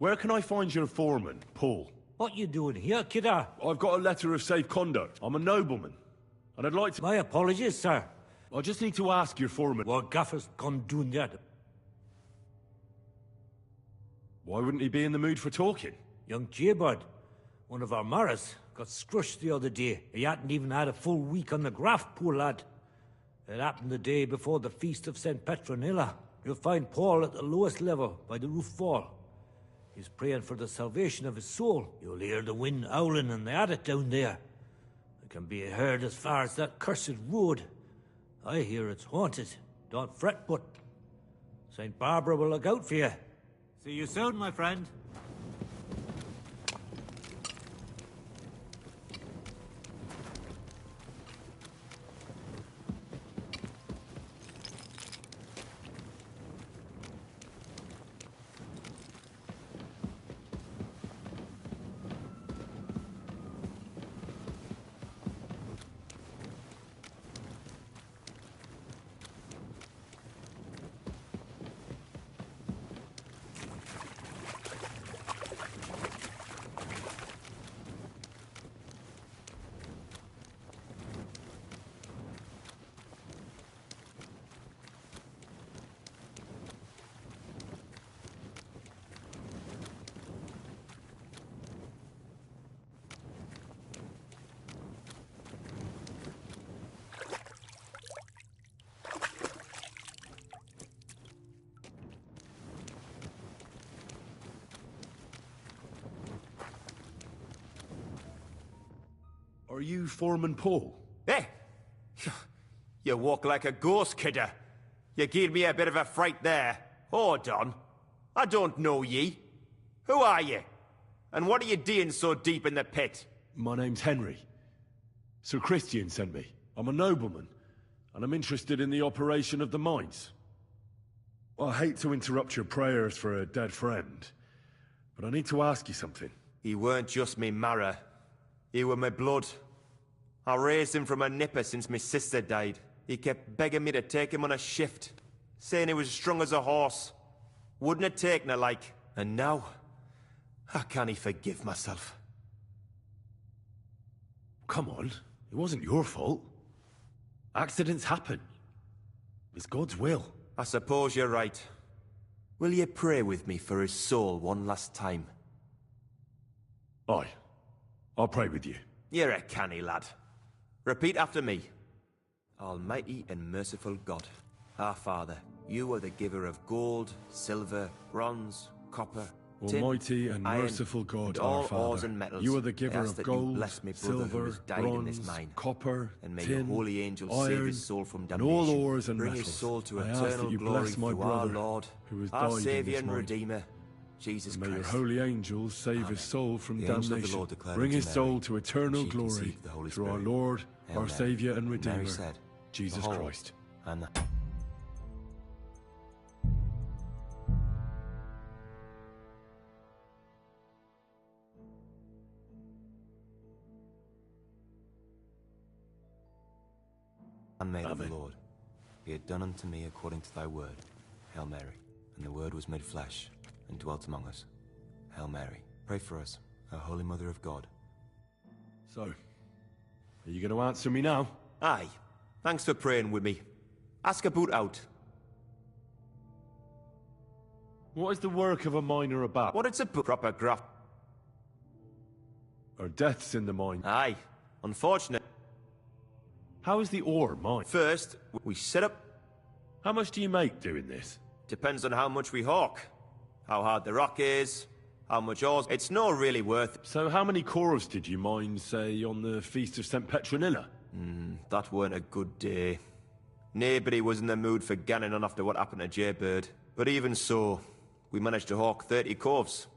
Where can I find your foreman, Paul? What you doing here, kidder? I've got a letter of safe conduct. I'm a nobleman. And I'd like to... My apologies, sir. I just need to ask your foreman... What gaffer's gone doing that? Why wouldn't he be in the mood for talking? Young Jaybird, one of our Maras, got scrushed the other day. He hadn't even had a full week on the graft, poor lad. It happened the day before the feast of St. Petronilla. You'll find Paul at the lowest level, by the roof wall. He's praying for the salvation of his soul. You'll hear the wind howling in the attic down there. It can be heard as far as that cursed road. I hear it's haunted. Don't fret, but St. Barbara will look out for you. See you soon, my friend. Are you Foreman Paul? Hey! You walk like a ghost, kidder. You gave me a bit of a fright there. Hold on. I don't know ye. Who are you? And what are you doing so deep in the pit? My name's Henry. Sir Christian sent me. I'm a nobleman, and I'm interested in the operation of the mines. I hate to interrupt your prayers for a dead friend, but I need to ask you something. He weren't just me Mara. He were my blood. I raised him from a nipper since my sister died. He kept begging me to take him on a shift, saying he was strong as a horse. Wouldn't have taken her like. And now, how can he forgive myself? Come on, it wasn't your fault. Accidents happen. It's God's will. I suppose you're right. Will you pray with me for his soul one last time? Aye. I'll pray with you. You're a canny lad. Repeat after me. Almighty and merciful God, our Father, you are the giver of gold, silver, bronze, copper, tin, Almighty and iron, merciful God, and our all Father, ores and metals. you are the I giver ask of that you gold, bless me brother who silver, has died in this bronze, mine. copper, And may tin, your holy angels iron, save his soul from and damnation. all ores and Bring metals. his soul to I ask eternal that you glory bless my through our brother, Lord, who has our died in Saviour this and mine. Redeemer, Jesus And may Christ. your holy angels save Amen. his soul from The angel of the damnation. Lord declared Bring unto his Mary, soul to eternal and she glory conceived the Holy through our Spirit. Lord, Hail our Mary. Saviour and And Redeemer, Mary said, Jesus Behold, Christ. and handmaid of the Amen. Lord, be it done unto me according to thy word. Hail Mary. And the word was made flesh, and dwelt among us. Hail Mary. Pray for us, our Holy Mother of God. So, are you going to answer me now? Aye. Thanks for praying with me. Ask a boot out. What is the work of a miner about? What it's a proper graft. Are deaths in the mine? Aye. Unfortunate. How is the ore mined? First, we set up... How much do you make doing this? Depends on how much we hawk. How hard the rock is, how much ores. It's not really worth it. So how many corals did you mine, say, on the Feast of St. Petronilla? That weren't a good day. Nobody was in the mood for ganning on after what happened to Jaybird. But even so, we managed to hawk 30 corves.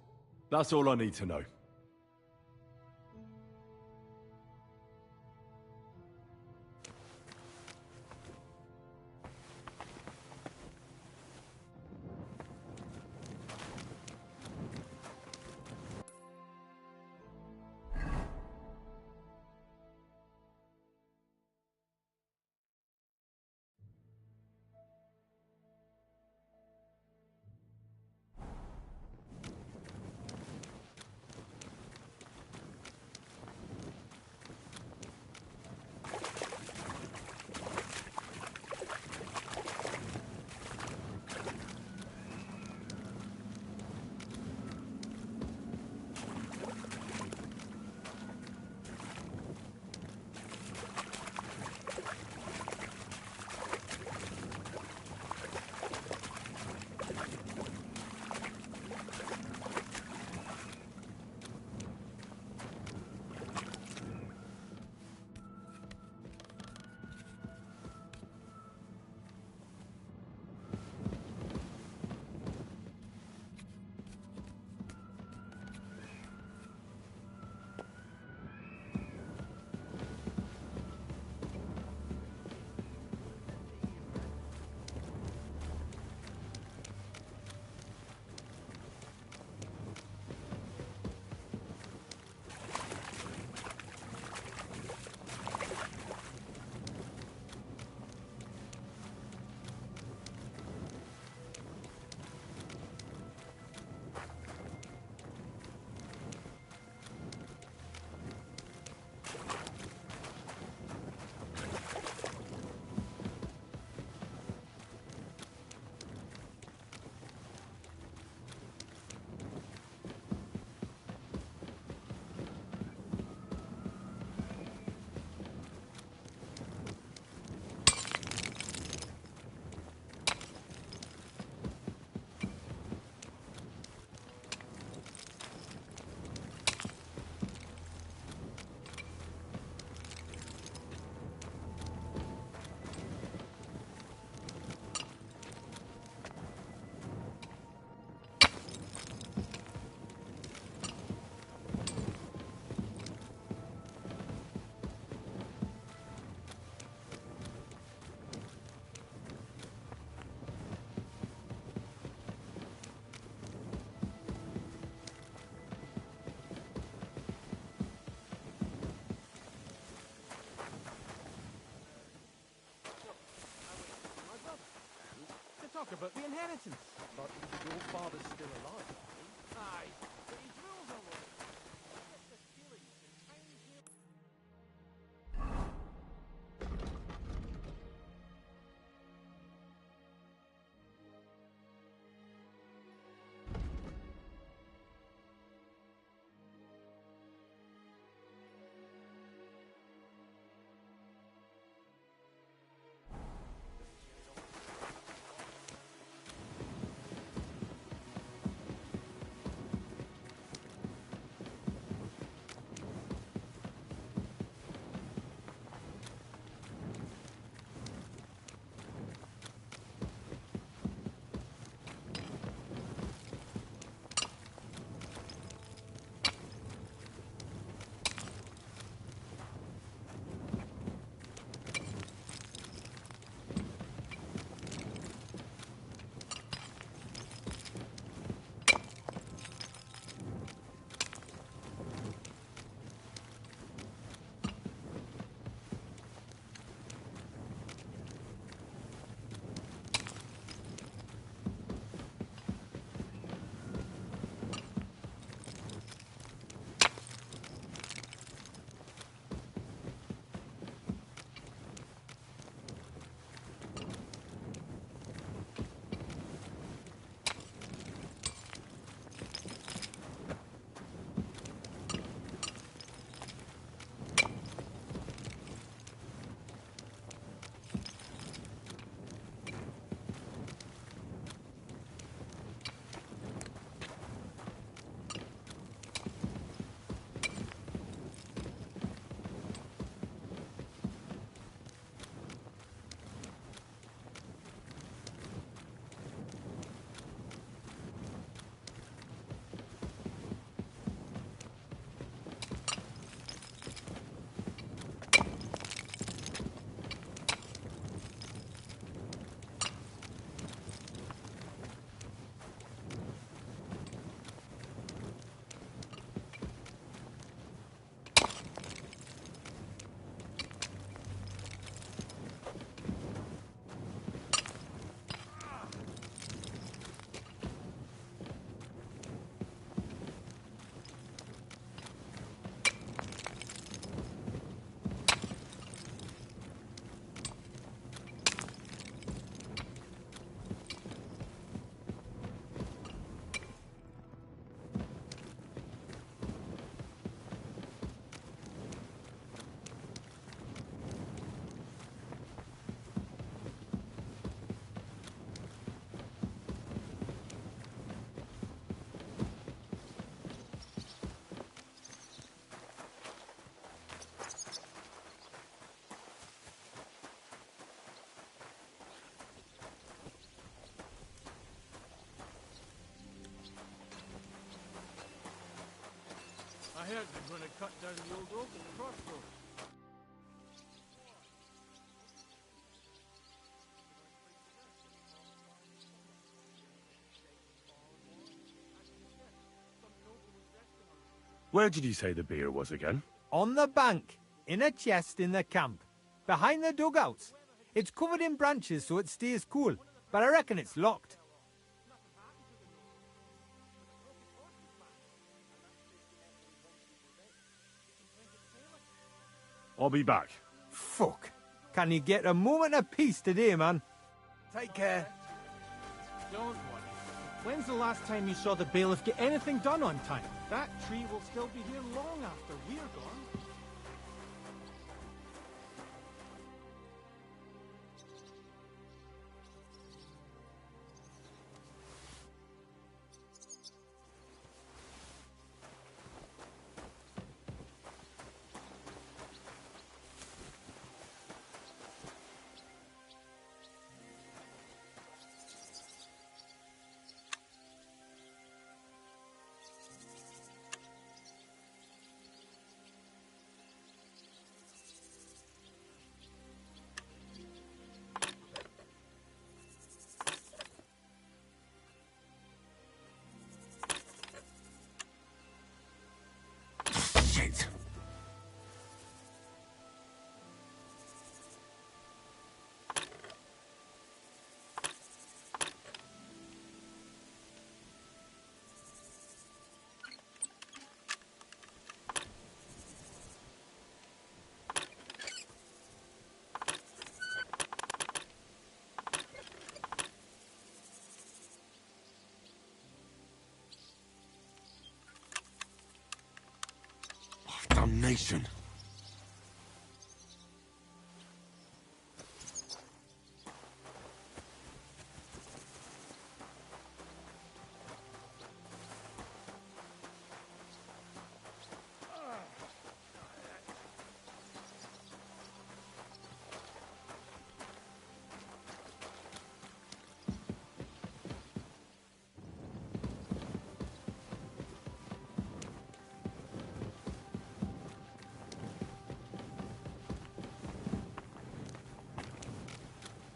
That's all I need to know. Talk about the inheritance. But your father's still alive. Aye, but he drills all over. heard they're going to cut down the old oak at the crossroads. Where did you say the beer was again? On the bank, in a chest in the camp, behind the dugouts. It's covered in branches so it stays cool, but I reckon it's locked. I'll be back. Fuck. Can you get a moment of peace today, man? Take care. Don't worry. When's the last time you saw the bailiff get anything done on time? That tree will still be here long after we're gone. Shit. Damnation.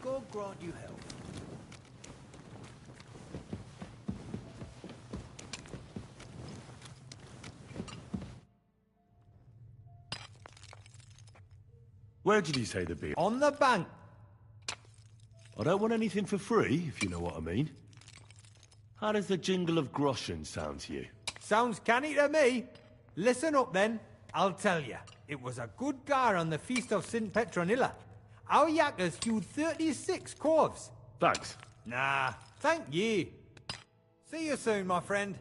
God grant you health. Where did you say the beer? On the bank. I don't want anything for free, if you know what I mean. How does the jingle of groschen sound to you? Sounds canny to me. Listen up then. I'll tell you. It was a good gar on the feast of St. Petronilla. Our yakkers hewed 36 corves. Thanks. Nah, thank ye. See you soon, my friend.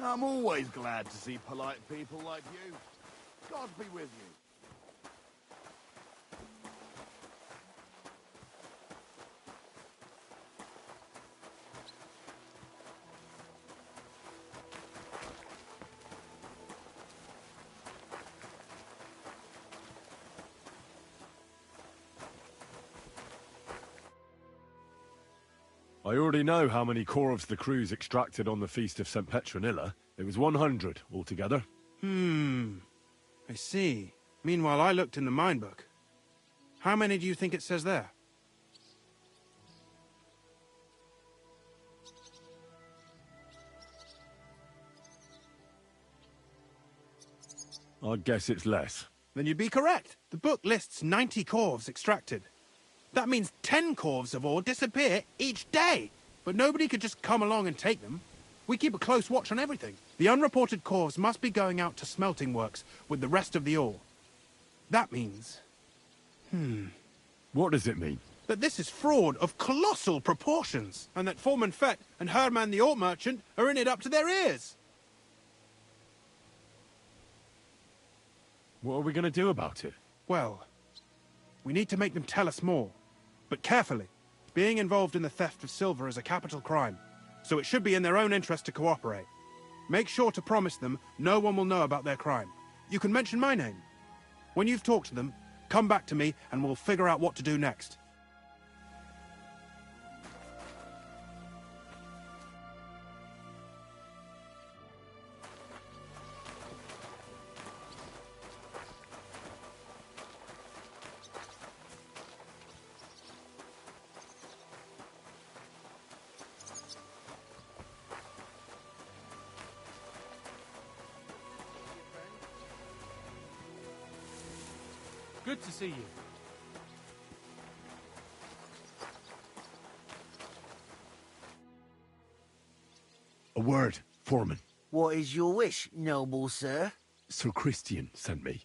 I'm always glad to see polite people like you. God be with you. I already know how many corves the crews extracted on the Feast of St. Petronilla. It was 100 altogether. I see. Meanwhile, I looked in the mine book. How many do you think it says there? I'd guess it's less. Then you'd be correct. The book lists 90 corves extracted. That means 10 corves of ore disappear each day. But nobody could just come along and take them. We keep a close watch on everything. The unreported corves must be going out to smelting works with the rest of the ore. That means... What does it mean? that this is fraud of colossal proportions, and that Foreman Fett and Herman the ore merchant are in it up to their ears. What are we going to do about it? Well, we need to make them tell us more. But carefully. Being involved in the theft of silver is a capital crime, so it should be in their own interest to cooperate. Make sure to promise them no one will know about their crime. You can mention my name. When you've talked to them, come back to me and we'll figure out what to do next. Good to see you. A word, Foreman. What is your wish, noble sir? Sir Christian sent me.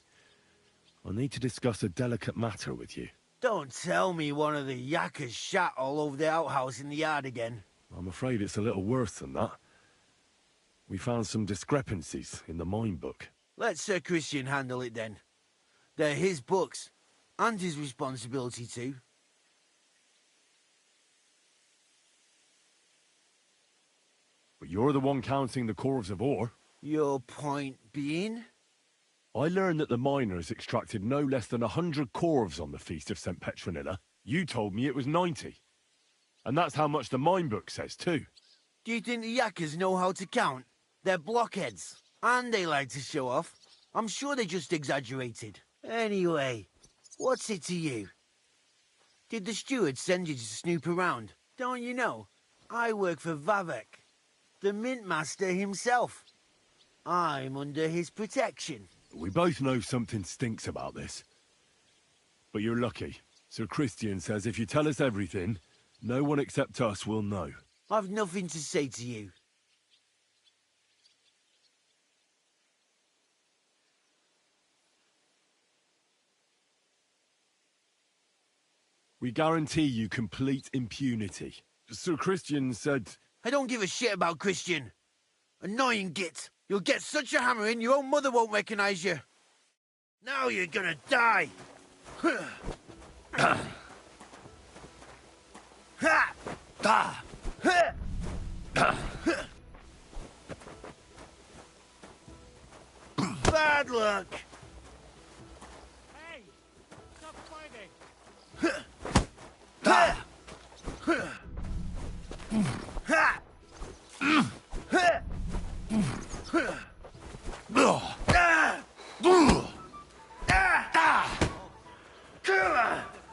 I need to discuss a delicate matter with you. Don't tell me one of the yakkers shat all over the outhouse in the yard again. I'm afraid it's a little worse than that. We found some discrepancies in the mine book. Let Sir Christian handle it then. They're his books, and his responsibility too. But you're the one counting the cores of ore. Your point being? I learned that the miners extracted no less than 100 corves on the Feast of St. Petronilla. You told me it was 90. And that's how much the mine book says too. Do you think the yakkers know how to count? They're blockheads, and they like to show off. I'm sure they just exaggerated. Anyway, what's it to you? Did the steward send you to snoop around? Don't you know? I work for Vavek, the mint master himself. I'm under his protection. We both know something stinks about this. But you're lucky. Sir Christian says if you tell us everything, no one except us will know. I've nothing to say to you. We guarantee you complete impunity. Sir Christian said... I don't give a shit about Christian. Annoying git. You'll get such a hammering your own mother won't recognize you. Now you're gonna die. Bad luck. Hey! Stop fighting!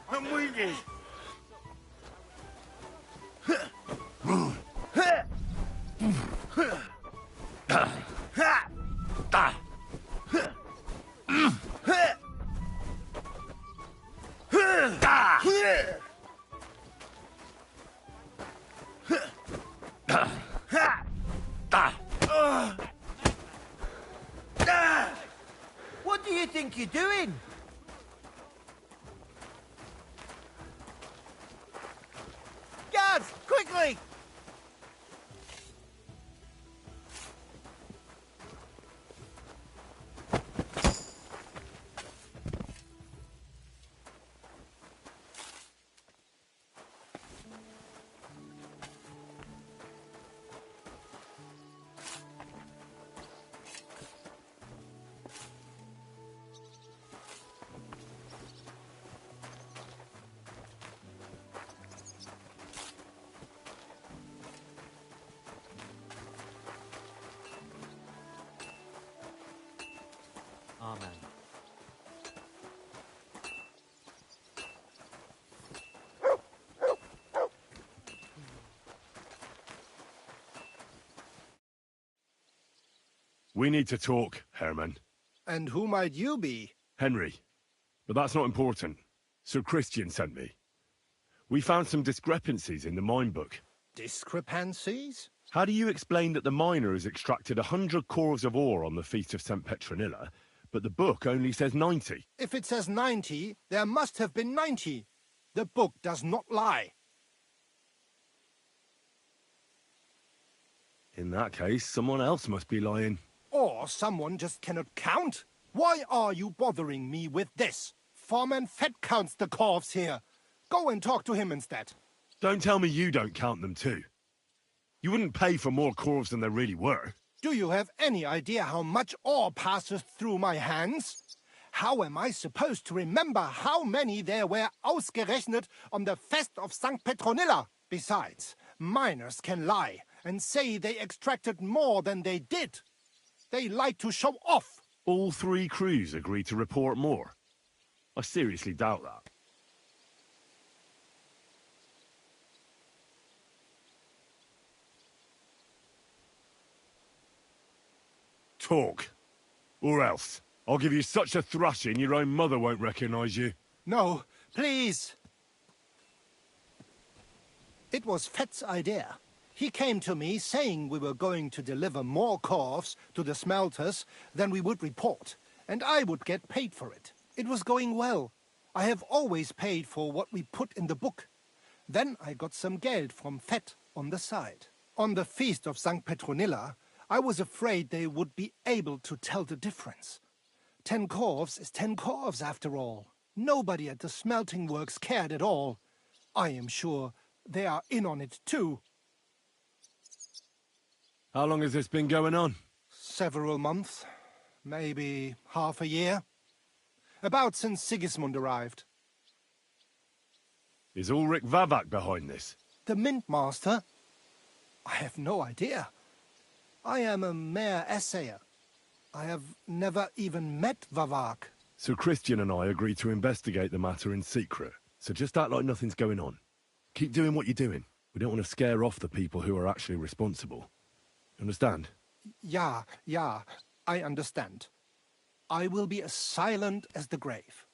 I'm wounded. What do you think you're doing? Guards, quickly! Amen. We need to talk, Herman. And who might you be? Henry. But that's not important. Sir Christian sent me. We found some discrepancies in the mine book. Discrepancies? How do you explain that the miners extracted 100 cores of ore on the Feast of St. Petronilla, but the book only says 90? If it says 90, there must have been 90. The book does not lie. In that case, someone else must be lying. Or someone just cannot count. Why are you bothering me with this? Foreman Fett counts the corves here. Go and talk to him instead. Don't tell me you don't count them too. You wouldn't pay for more corves than there really were. Do you have any idea how much ore passes through my hands? How am I supposed to remember how many there were ausgerechnet on the Fest of St. Petronilla? Besides, miners can lie and say they extracted more than they did. They like to show off. All 3 crews agreed to report more. I seriously doubt that. Talk. Or else. I'll give you such a thrashing your own mother won't recognize you. No, please. It was Fett's idea. He came to me saying we were going to deliver more corves to the smelters than we would report, and I would get paid for it. It was going well. I have always paid for what we put in the book. Then I got some geld from Fett on the side. On the feast of St. Petronilla, I was afraid they would be able to tell the difference. 10 corves is 10 corves after all. Nobody at the smelting works cared at all. I am sure they are in on it too. How long has this been going on? Several months. Maybe half a year. About since Sigismund arrived. Is Ulrich Vavak behind this? The Mint Master? I have no idea. I am a mere assayer. I have never even met Vavak. So Christian and I agreed to investigate the matter in secret. So just act like nothing's going on. Keep doing what you're doing. We don't want to scare off the people who are actually responsible. Understand? Yeah, I understand. I will be as silent as the grave.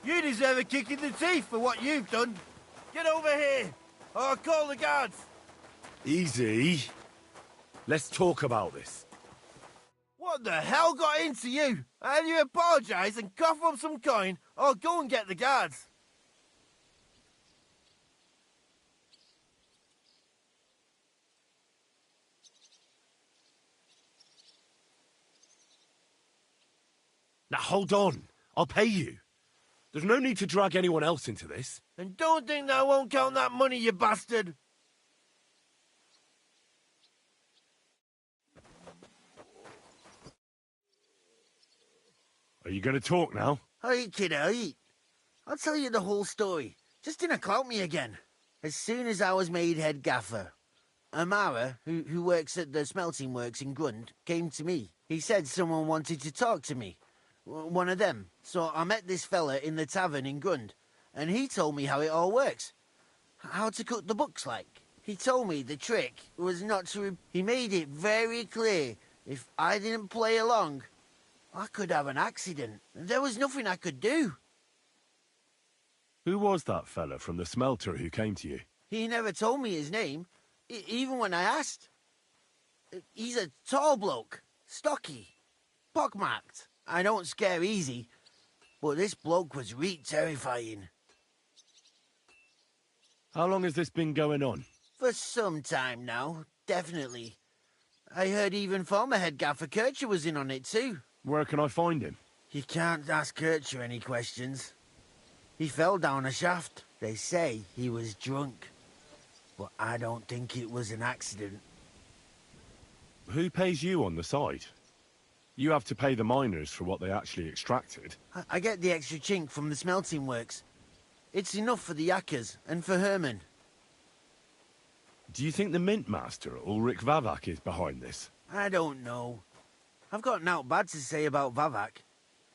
You deserve a kick in the teeth for what you've done. Get over here, or I'll call the guards. Easy. Let's talk about this. What the hell got into you? Either you apologise and cough up some coin, or go and get the guards. Now hold on. I'll pay you. There's no need to drag anyone else into this. And don't think that I won't count that money, you bastard. Are you going to talk now? Aye, kid, aye. I'll tell you the whole story. Just dinna clout me again. As soon as I was made head gaffer, Amara, who works at the smelting works in Grund, came to me. He said someone wanted to talk to me. One of them. So I met this fella in the tavern in Grund, and he told me how it all works. How to cut the books, like. He told me the trick was not to... He made it very clear if I didn't play along, I could have an accident. There was nothing I could do. Who was that fella from the smelter who came to you? He never told me his name, even when I asked. He's a tall bloke, stocky, pockmarked. I don't scare easy, but this bloke was terrifying. How long has this been going on? For some time now, definitely. I heard even former head gaffer Kircher was in on it too. Where can I find him? You can't ask Kircher any questions. He fell down a shaft. They say he was drunk, but I don't think it was an accident. Who pays you on the side? You have to pay the miners for what they actually extracted. I get the extra chink from the smelting works. It's enough for the yakkers and for Herman. Do you think the mint master, Ulrich Vavak, is behind this? I don't know. I've got naught bad to say about Vavak.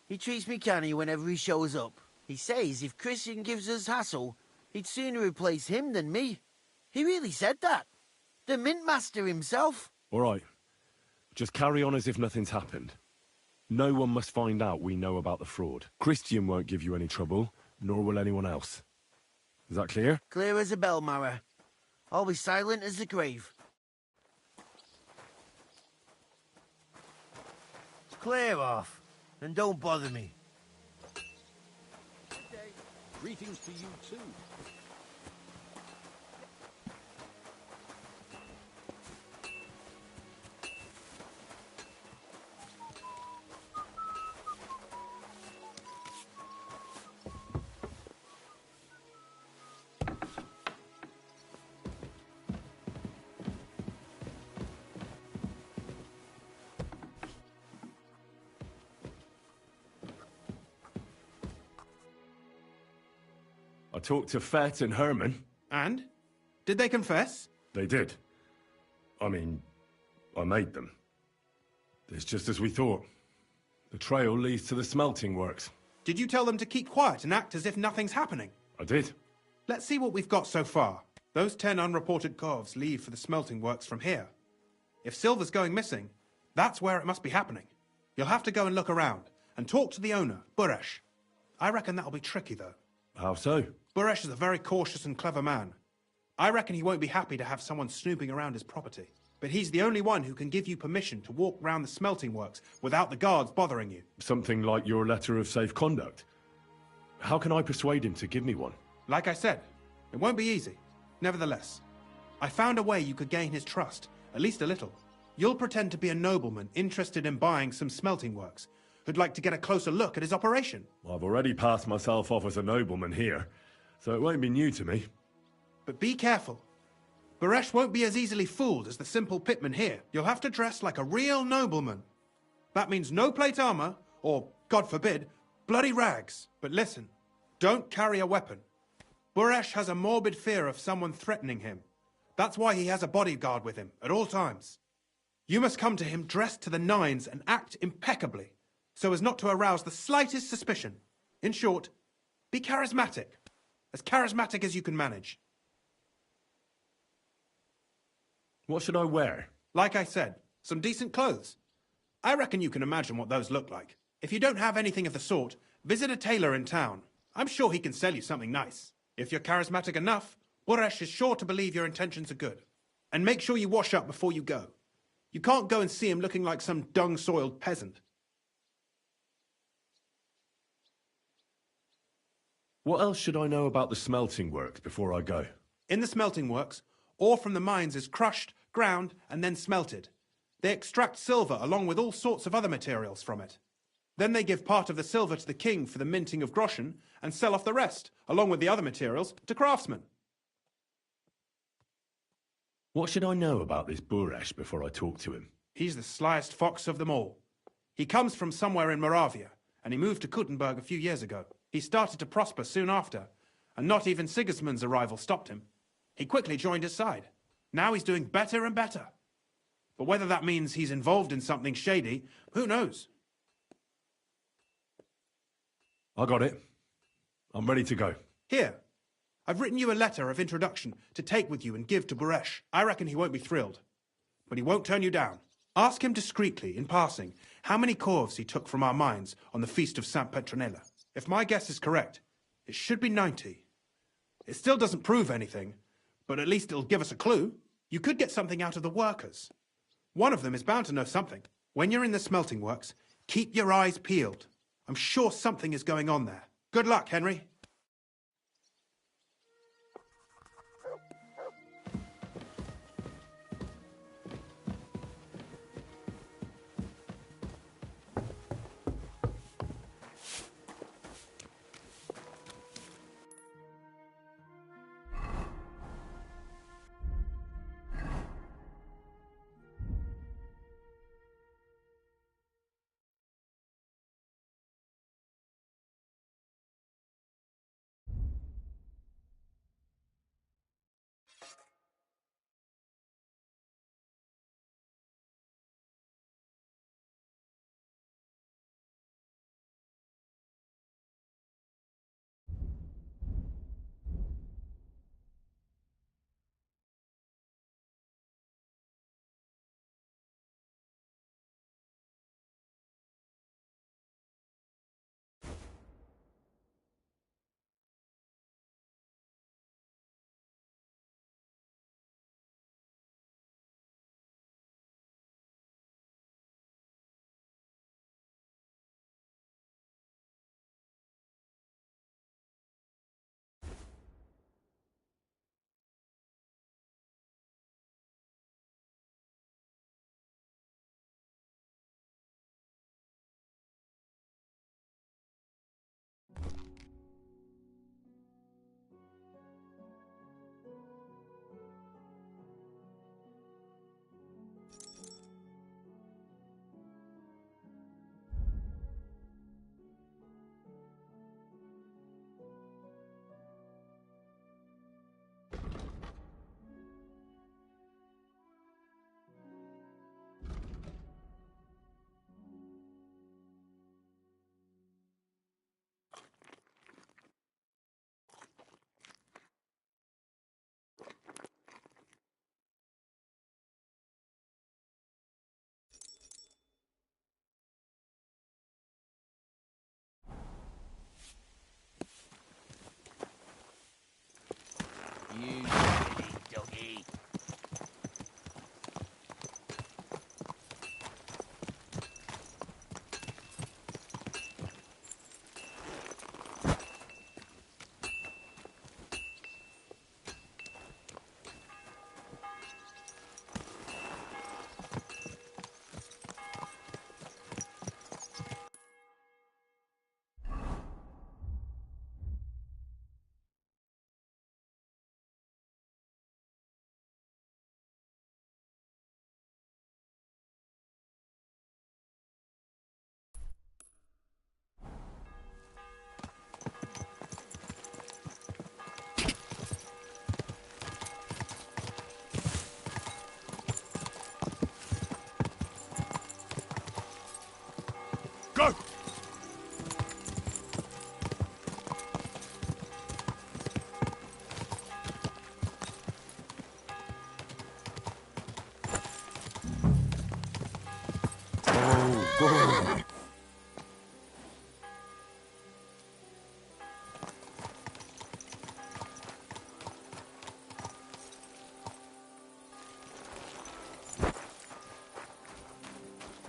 He treats me canny whenever he shows up. He says if Christian gives us hassle, he'd sooner replace him than me. He really said that. The mint master himself. All right. Just carry on as if nothing's happened. No one must find out we know about the fraud. Christian won't give you any trouble, nor will anyone else. Is that clear? Clear as a bell, Mara. I'll be silent as the grave. Clear off, and don't bother me. Greetings to you too. I talked to Fett and Herman. And? Did they confess? They did. I mean, I made them. It's just as we thought. The trail leads to the smelting works. Did you tell them to keep quiet and act as if nothing's happening? I did. Let's see what we've got so far. Those 10 unreported corves leave for the smelting works from here. If silver's going missing, that's where it must be happening. You'll have to go and look around, and talk to the owner, Buresh. I reckon that'll be tricky, though. How so? Buresh is a very cautious and clever man. I reckon he won't be happy to have someone snooping around his property. But he's the only one who can give you permission to walk round the smelting works without the guards bothering you. Something like your letter of safe conduct. How can I persuade him to give me one? Like I said, it won't be easy. Nevertheless, I found a way you could gain his trust, at least a little. You'll pretend to be a nobleman interested in buying some smelting works, who'd like to get a closer look at his operation. I've already passed myself off as a nobleman here, so it won't be new to me. But be careful. Buresh won't be as easily fooled as the simple pitman here. You'll have to dress like a real nobleman. That means no plate armor, or, God forbid, bloody rags. But listen, don't carry a weapon. Buresh has a morbid fear of someone threatening him. That's why he has a bodyguard with him at all times. You must come to him dressed to the nines and act impeccably, so as not to arouse the slightest suspicion. In short, be charismatic. As charismatic as you can manage. What should I wear? Like I said, some decent clothes. I reckon you can imagine what those look like. If you don't have anything of the sort, visit a tailor in town. I'm sure he can sell you something nice. If you're charismatic enough, Buresh is sure to believe your intentions are good. And make sure you wash up before you go. You can't go and see him looking like some dung-soiled peasant. What else should I know about the smelting works before I go? In the smelting works, ore from the mines is crushed, ground, and then smelted. They extract silver along with all sorts of other materials from it. Then they give part of the silver to the king for the minting of groschen and sell off the rest, along with the other materials, to craftsmen. What should I know about this Buresh before I talk to him? He's the slyest fox of them all. He comes from somewhere in Moravia, and he moved to Kuttenberg a few years ago. He started to prosper soon after, and not even Sigismund's arrival stopped him. He quickly joined his side. Now he's doing better and better. But whether that means he's involved in something shady, who knows? I got it. I'm ready to go. Here, I've written you a letter of introduction to take with you and give to Buresh. I reckon he won't be thrilled, but he won't turn you down. Ask him discreetly, in passing, how many corves he took from our mines on the feast of St. Petronilla. If my guess is correct, it should be 90. It still doesn't prove anything, but at least it'll give us a clue. You could get something out of the workers. One of them is bound to know something. When you're in the smelting works, keep your eyes peeled. I'm sure something is going on there. Good luck, Henry.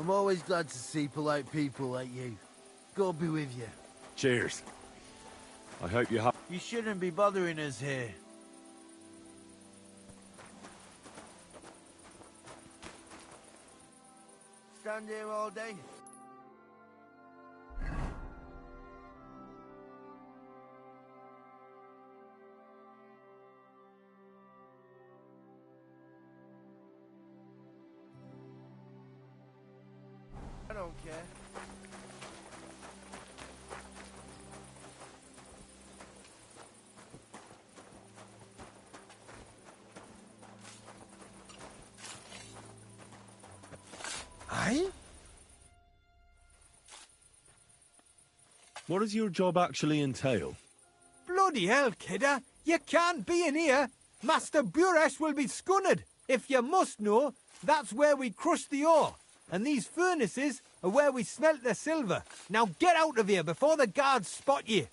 I'm always glad to see polite people like you. God be with you. Cheers. I hope you have... You shouldn't be bothering us here. Stand here all day? I don't care. Aye? What does your job actually entail? Bloody hell, kidder! You can't be in here! Master Buresh will be scunnered! If you must know, that's where we crush the ore. And these furnaces are where we smelt the silver. Now get out of here before the guards spot you!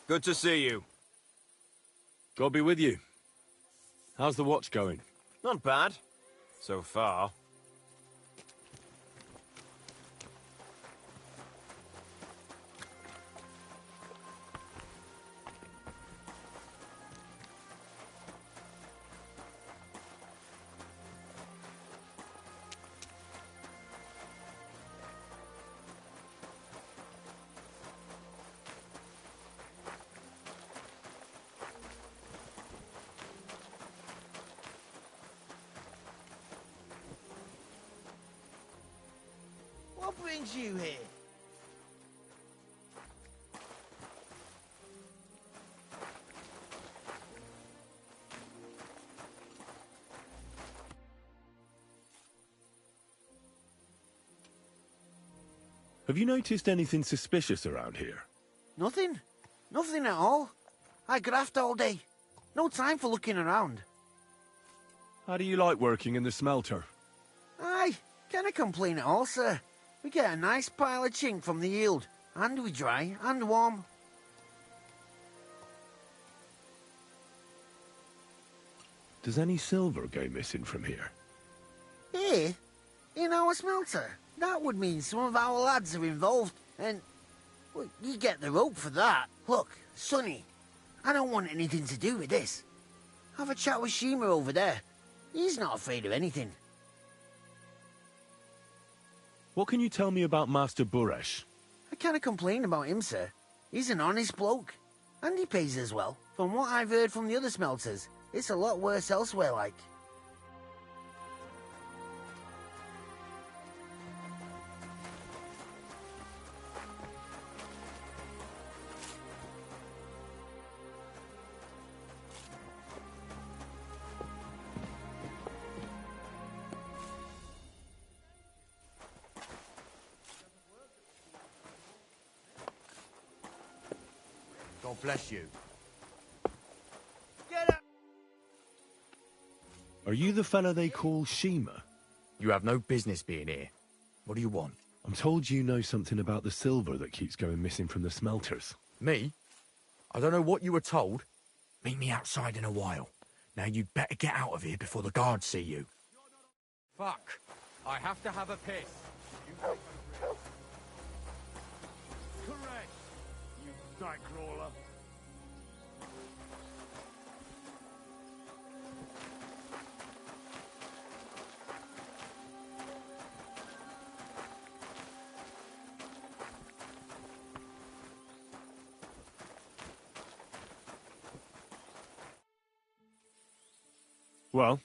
Good to see you. God be with you. How's the watch going? Not bad. So far. What brings you here? Have you noticed anything suspicious around here? Nothing. Nothing at all. I graft all day. No time for looking around. How do you like working in the smelter? Aye, can't complain at all, sir. We get a nice pile of chink from the yield, and we dry and warm. Does any silver go missing from here? Here? In our smelter? That would mean some of our lads are involved, and... well, you get the rope for that. Look, Sonny, I don't want anything to do with this. Have a chat with Shima over there. He's not afraid of anything. What can you tell me about Master Buresh? I can't complain about him, sir. He's an honest bloke. And he pays us well. From what I've heard from the other smelters, it's a lot worse elsewhere, like. God bless you. Get up! Are you the fella they call Shima? You have no business being here. What do you want? I'm told you know something about the silver that keeps going missing from the smelters. Me? I don't know what you were told. Meet me outside in a while. Now you'd better get out of here before the guards see you. Fuck. I have to have a piss. Correct, you nightcrawler. Well,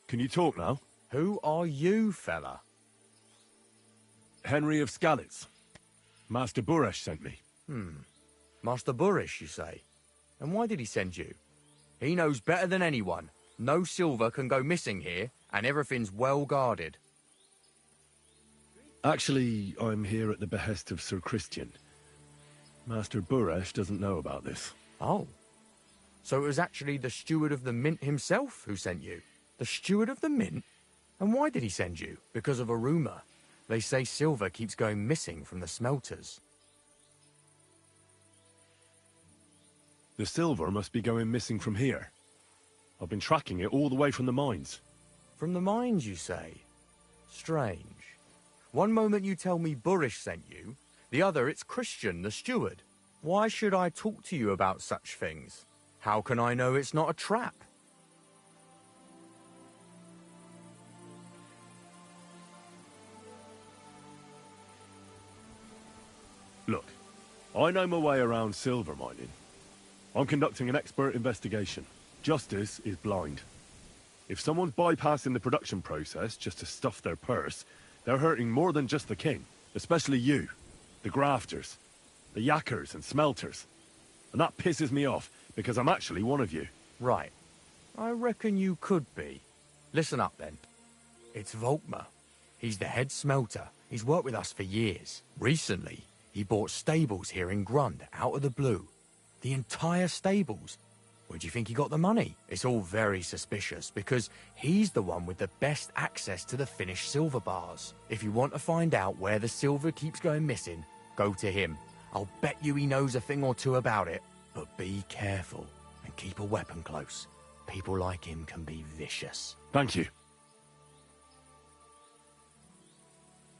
can you talk now? Who are you, fella? Henry of Skalitz. Master Buresh sent me. Master Burish, you say? And why did he send you? He knows better than anyone. No silver can go missing here, and everything's well guarded. Actually, I'm here at the behest of Sir Christian. Master Buresh doesn't know about this. Oh. So it was actually the steward of the mint himself who sent you? The steward of the mint? And why did he send you? Because of a rumour. They say silver keeps going missing from the smelters. The silver must be going missing from here. I've been tracking it all the way from the mines. From the mines, you say? Strange. One moment you tell me Burish sent you, the other it's Christian, the steward. Why should I talk to you about such things? How can I know it's not a trap? Look, I know my way around silver mining. I'm conducting an expert investigation. Justice is blind. If someone's bypassing the production process just to stuff their purse, they're hurting more than just the king. Especially you, the grafters, the yackers and smelters. And that pisses me off, because I'm actually one of you. Right. I reckon you could be. Listen up, then. It's Volkmar. He's the head smelter. He's worked with us for years. Recently, he bought stables here in Grund, out of the blue. The entire stables. Where do you think he got the money? It's all very suspicious, because he's the one with the best access to the finished silver bars. If you want to find out where the silver keeps going missing, go to him. I'll bet you he knows a thing or two about it. But be careful, and keep a weapon close. People like him can be vicious. Thank you.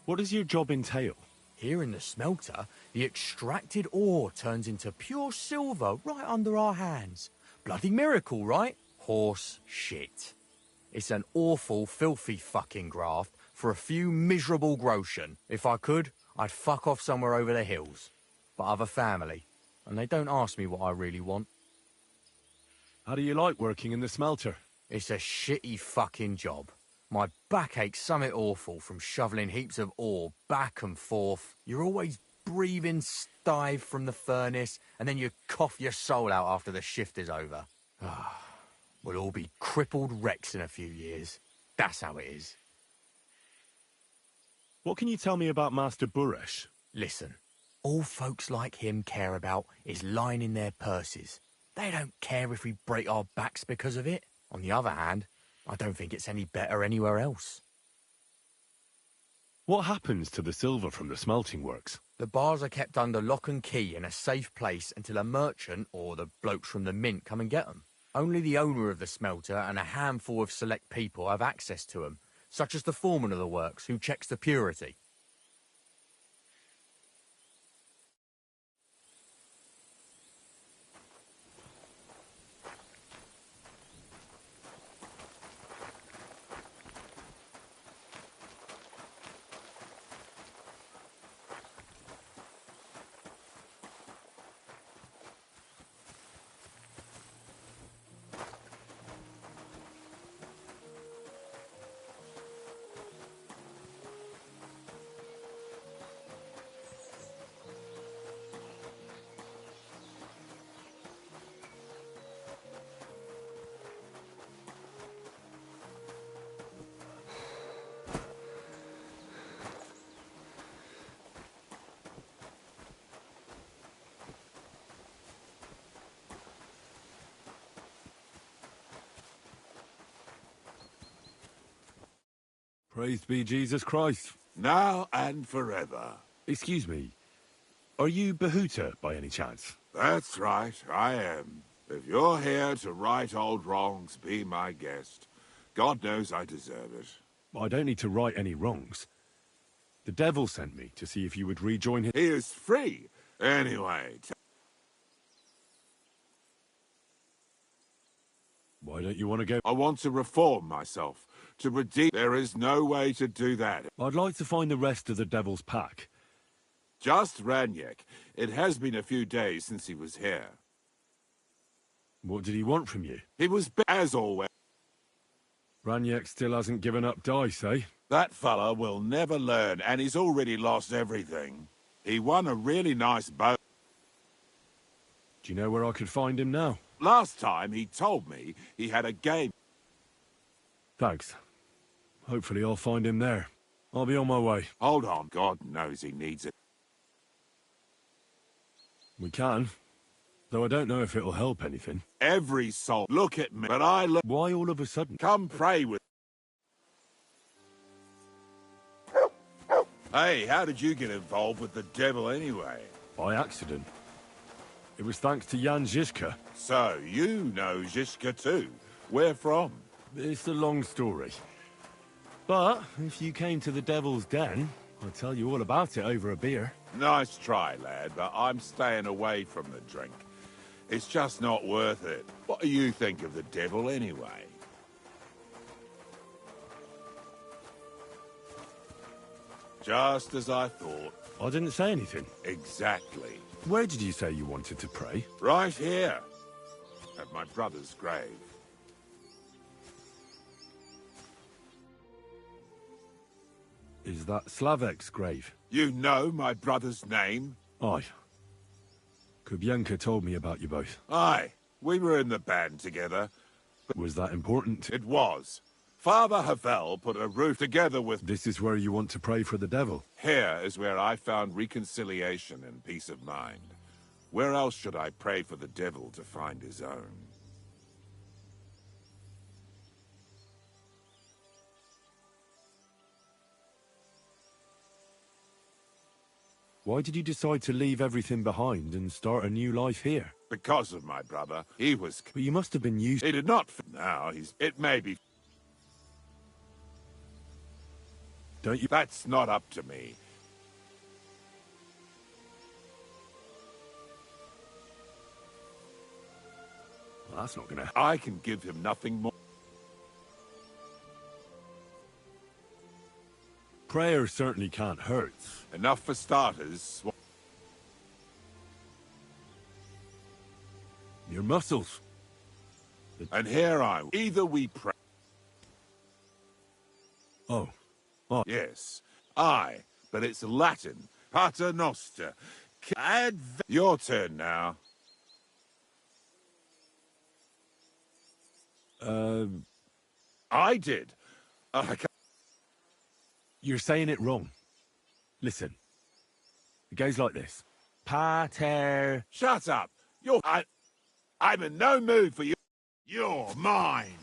What does your job entail? Here in the smelter, the extracted ore turns into pure silver right under our hands. Bloody miracle, right? Horse shit. It's an awful, filthy fucking graft for a few miserable groschen. If I could, I'd fuck off somewhere over the hills. But I've a family, and they don't ask me what I really want. How do you like working in the smelter? It's a shitty fucking job. My back aches something awful from shoveling heaps of ore back and forth. You're always breathing stive from the furnace, and then you cough your soul out after the shift is over. We'll all be crippled wrecks in a few years. That's how it is. What can you tell me about Master Buresh? Listen, all folks like him care about is lining their purses. They don't care if we break our backs because of it. On the other hand, I don't think it's any better anywhere else. What happens to the silver from the smelting works? The bars are kept under lock and key in a safe place until a merchant or the blokes from the mint come and get them. Only the owner of the smelter and a handful of select people have access to them, such as the foreman of the works who checks the purity. Praised be Jesus Christ. Now and forever. Excuse me. Are you Behuta, by any chance? That's right, I am. If you're here to right old wrongs, be my guest. God knows I deserve it. I don't need to right any wrongs. The devil sent me to see if you would rejoin him. He is free. Anyway... Why don't you want to go? I want to reform myself. To redeem... There is no way to do that. I'd like to find the rest of the devil's pack. Just Ranyek. It has been a few days since he was here. What did he want from you? He was as always. Ranyek still hasn't given up dice, eh? That fella will never learn, and he's already lost everything. He won a really nice boat. Do you know where I could find him now? Last time he told me he had a game. Thanks. Hopefully I'll find him there. I'll be on my way. Hold on, God knows he needs it. We can. Though I don't know if it'll help anything. Every soul. Look at me. But Why all of a sudden? Come pray with... Hey, how did you get involved with the devil anyway? By accident. It was thanks to Jan Žižka. So, you know Žižka too. Where from? It's a long story. But, if you came to the Devil's Den, I'll tell you all about it over a beer. Nice try, lad, but I'm staying away from the drink. It's just not worth it. What do you think of the devil anyway? Just as I thought. I didn't say anything. Exactly. Where did you say you wanted to pray? Right here. At my brother's grave. Is that Slavek's grave? You know my brother's name? Aye. Kubienka told me about you both. Aye. We were in the band together. Was that important? It was. Father Havel put a roof together with... This is where you want to pray for the devil? Here is where I found reconciliation and peace of mind. Where else should I pray for the devil to find his own? Why did you decide to leave everything behind and start a new life here? Because of my brother. He was... But you must have been used... He did not... Now, It may be... Don't you... That's not up to me. Well, that's not gonna... I can give him nothing more. Prayer certainly can't hurt. Enough for starters. Your muscles. And here either we pray... Oh. Yes. Aye, but it's Latin. Pater Noster. Your turn now. I did. You're saying it wrong. Listen. It goes like this. Pater... Shut up. I'm in no mood for you. You're mine.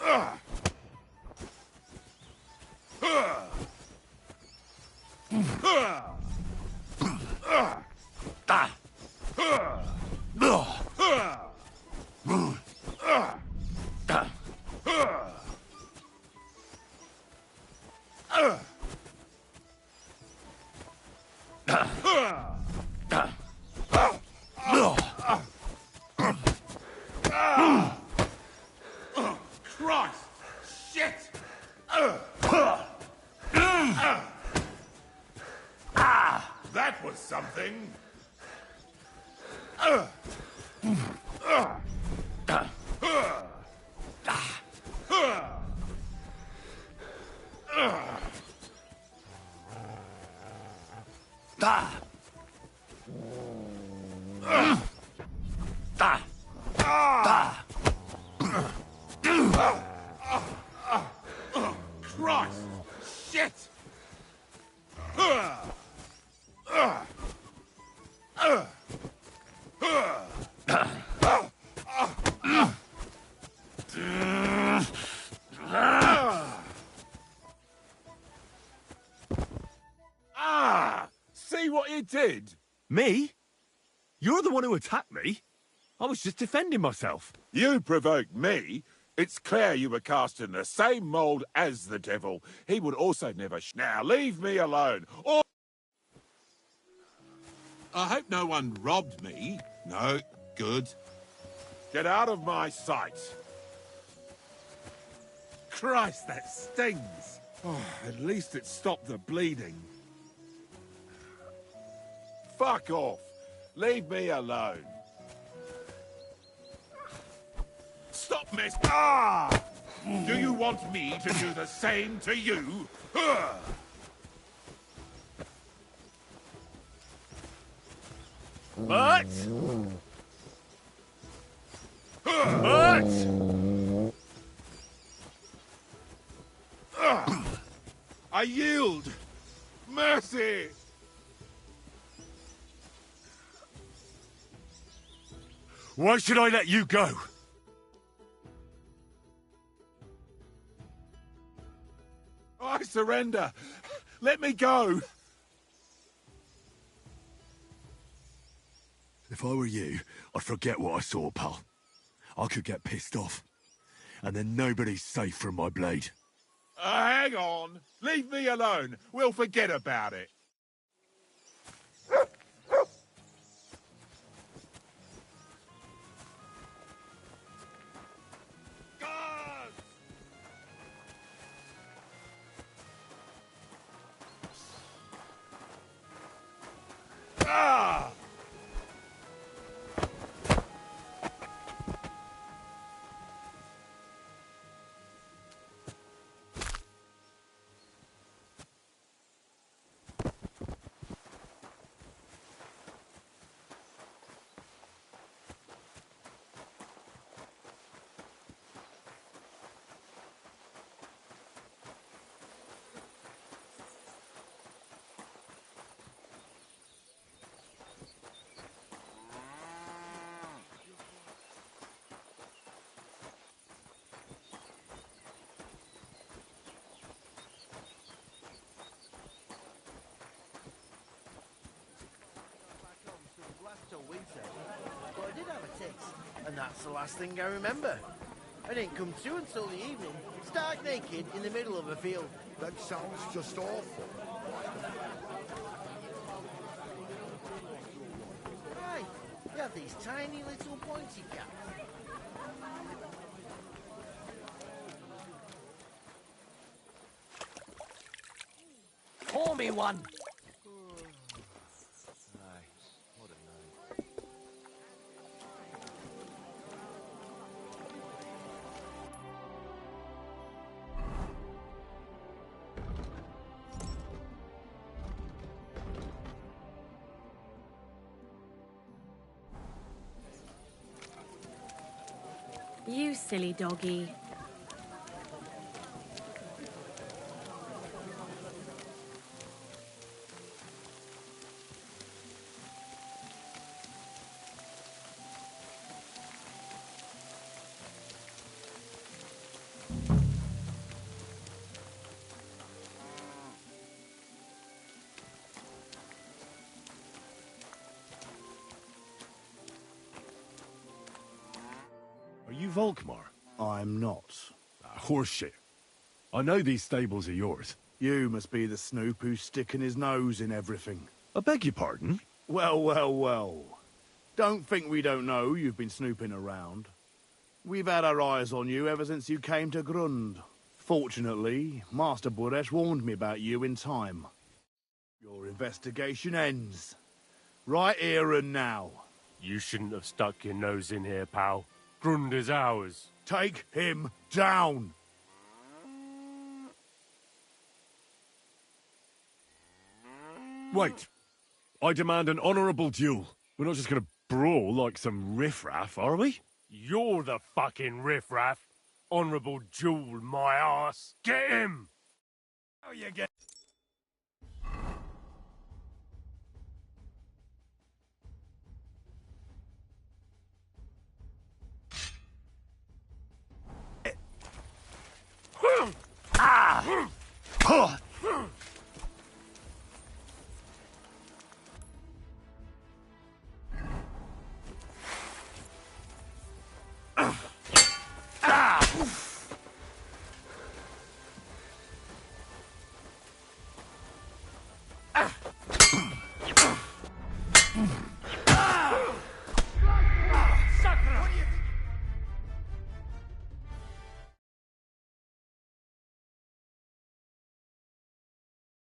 Ugh. Ugh. Ugh. Ugh. Ah. Ugh. Ugh. Ugh. Ugh. Ugh. Ugh. Christ! Shit! That was something. Christ! Shit! See what you did? Me? You're the one who attacked me? I was just defending myself. You provoked me. It's clear you were cast in the same mould as the devil. He would also never... Now, leave me alone, or... I hope no one robbed me. No, good. Get out of my sight. Christ, that stings. Oh, at least it stopped the bleeding. Fuck off. Leave me alone. Stop, miss. Ah! Do you want me to do the same to you? Ugh! But... But... I yield! Mercy! Why should I let you go? I surrender! Let me go! If I were you, I'd forget what I saw, pal. I could get pissed off. And then nobody's safe from my blade. Hang on! Leave me alone! We'll forget about it! Ah! But I did have a taste, and that's the last thing I remember. I didn't come to until the evening, stark naked in the middle of a field. That sounds just awful. Right, you have these tiny little pointy caps. Pour me one! You silly doggy. Are you Volkmar? I'm not. Horseshit. I know these stables are yours. You must be the snoop who's sticking his nose in everything. I beg your pardon? Well, well, well. Don't think we don't know you've been snooping around. We've had our eyes on you ever since you came to Grund. Fortunately, Master Buresh warned me about you in time. Your investigation ends. Right here and now. You shouldn't have stuck your nose in here, pal. Grund is ours. Take him down! Wait. I demand an honourable duel. We're not just gonna brawl like some riffraff, are we? You're the fucking riffraff. Honourable duel, my ass. Get him! How you get...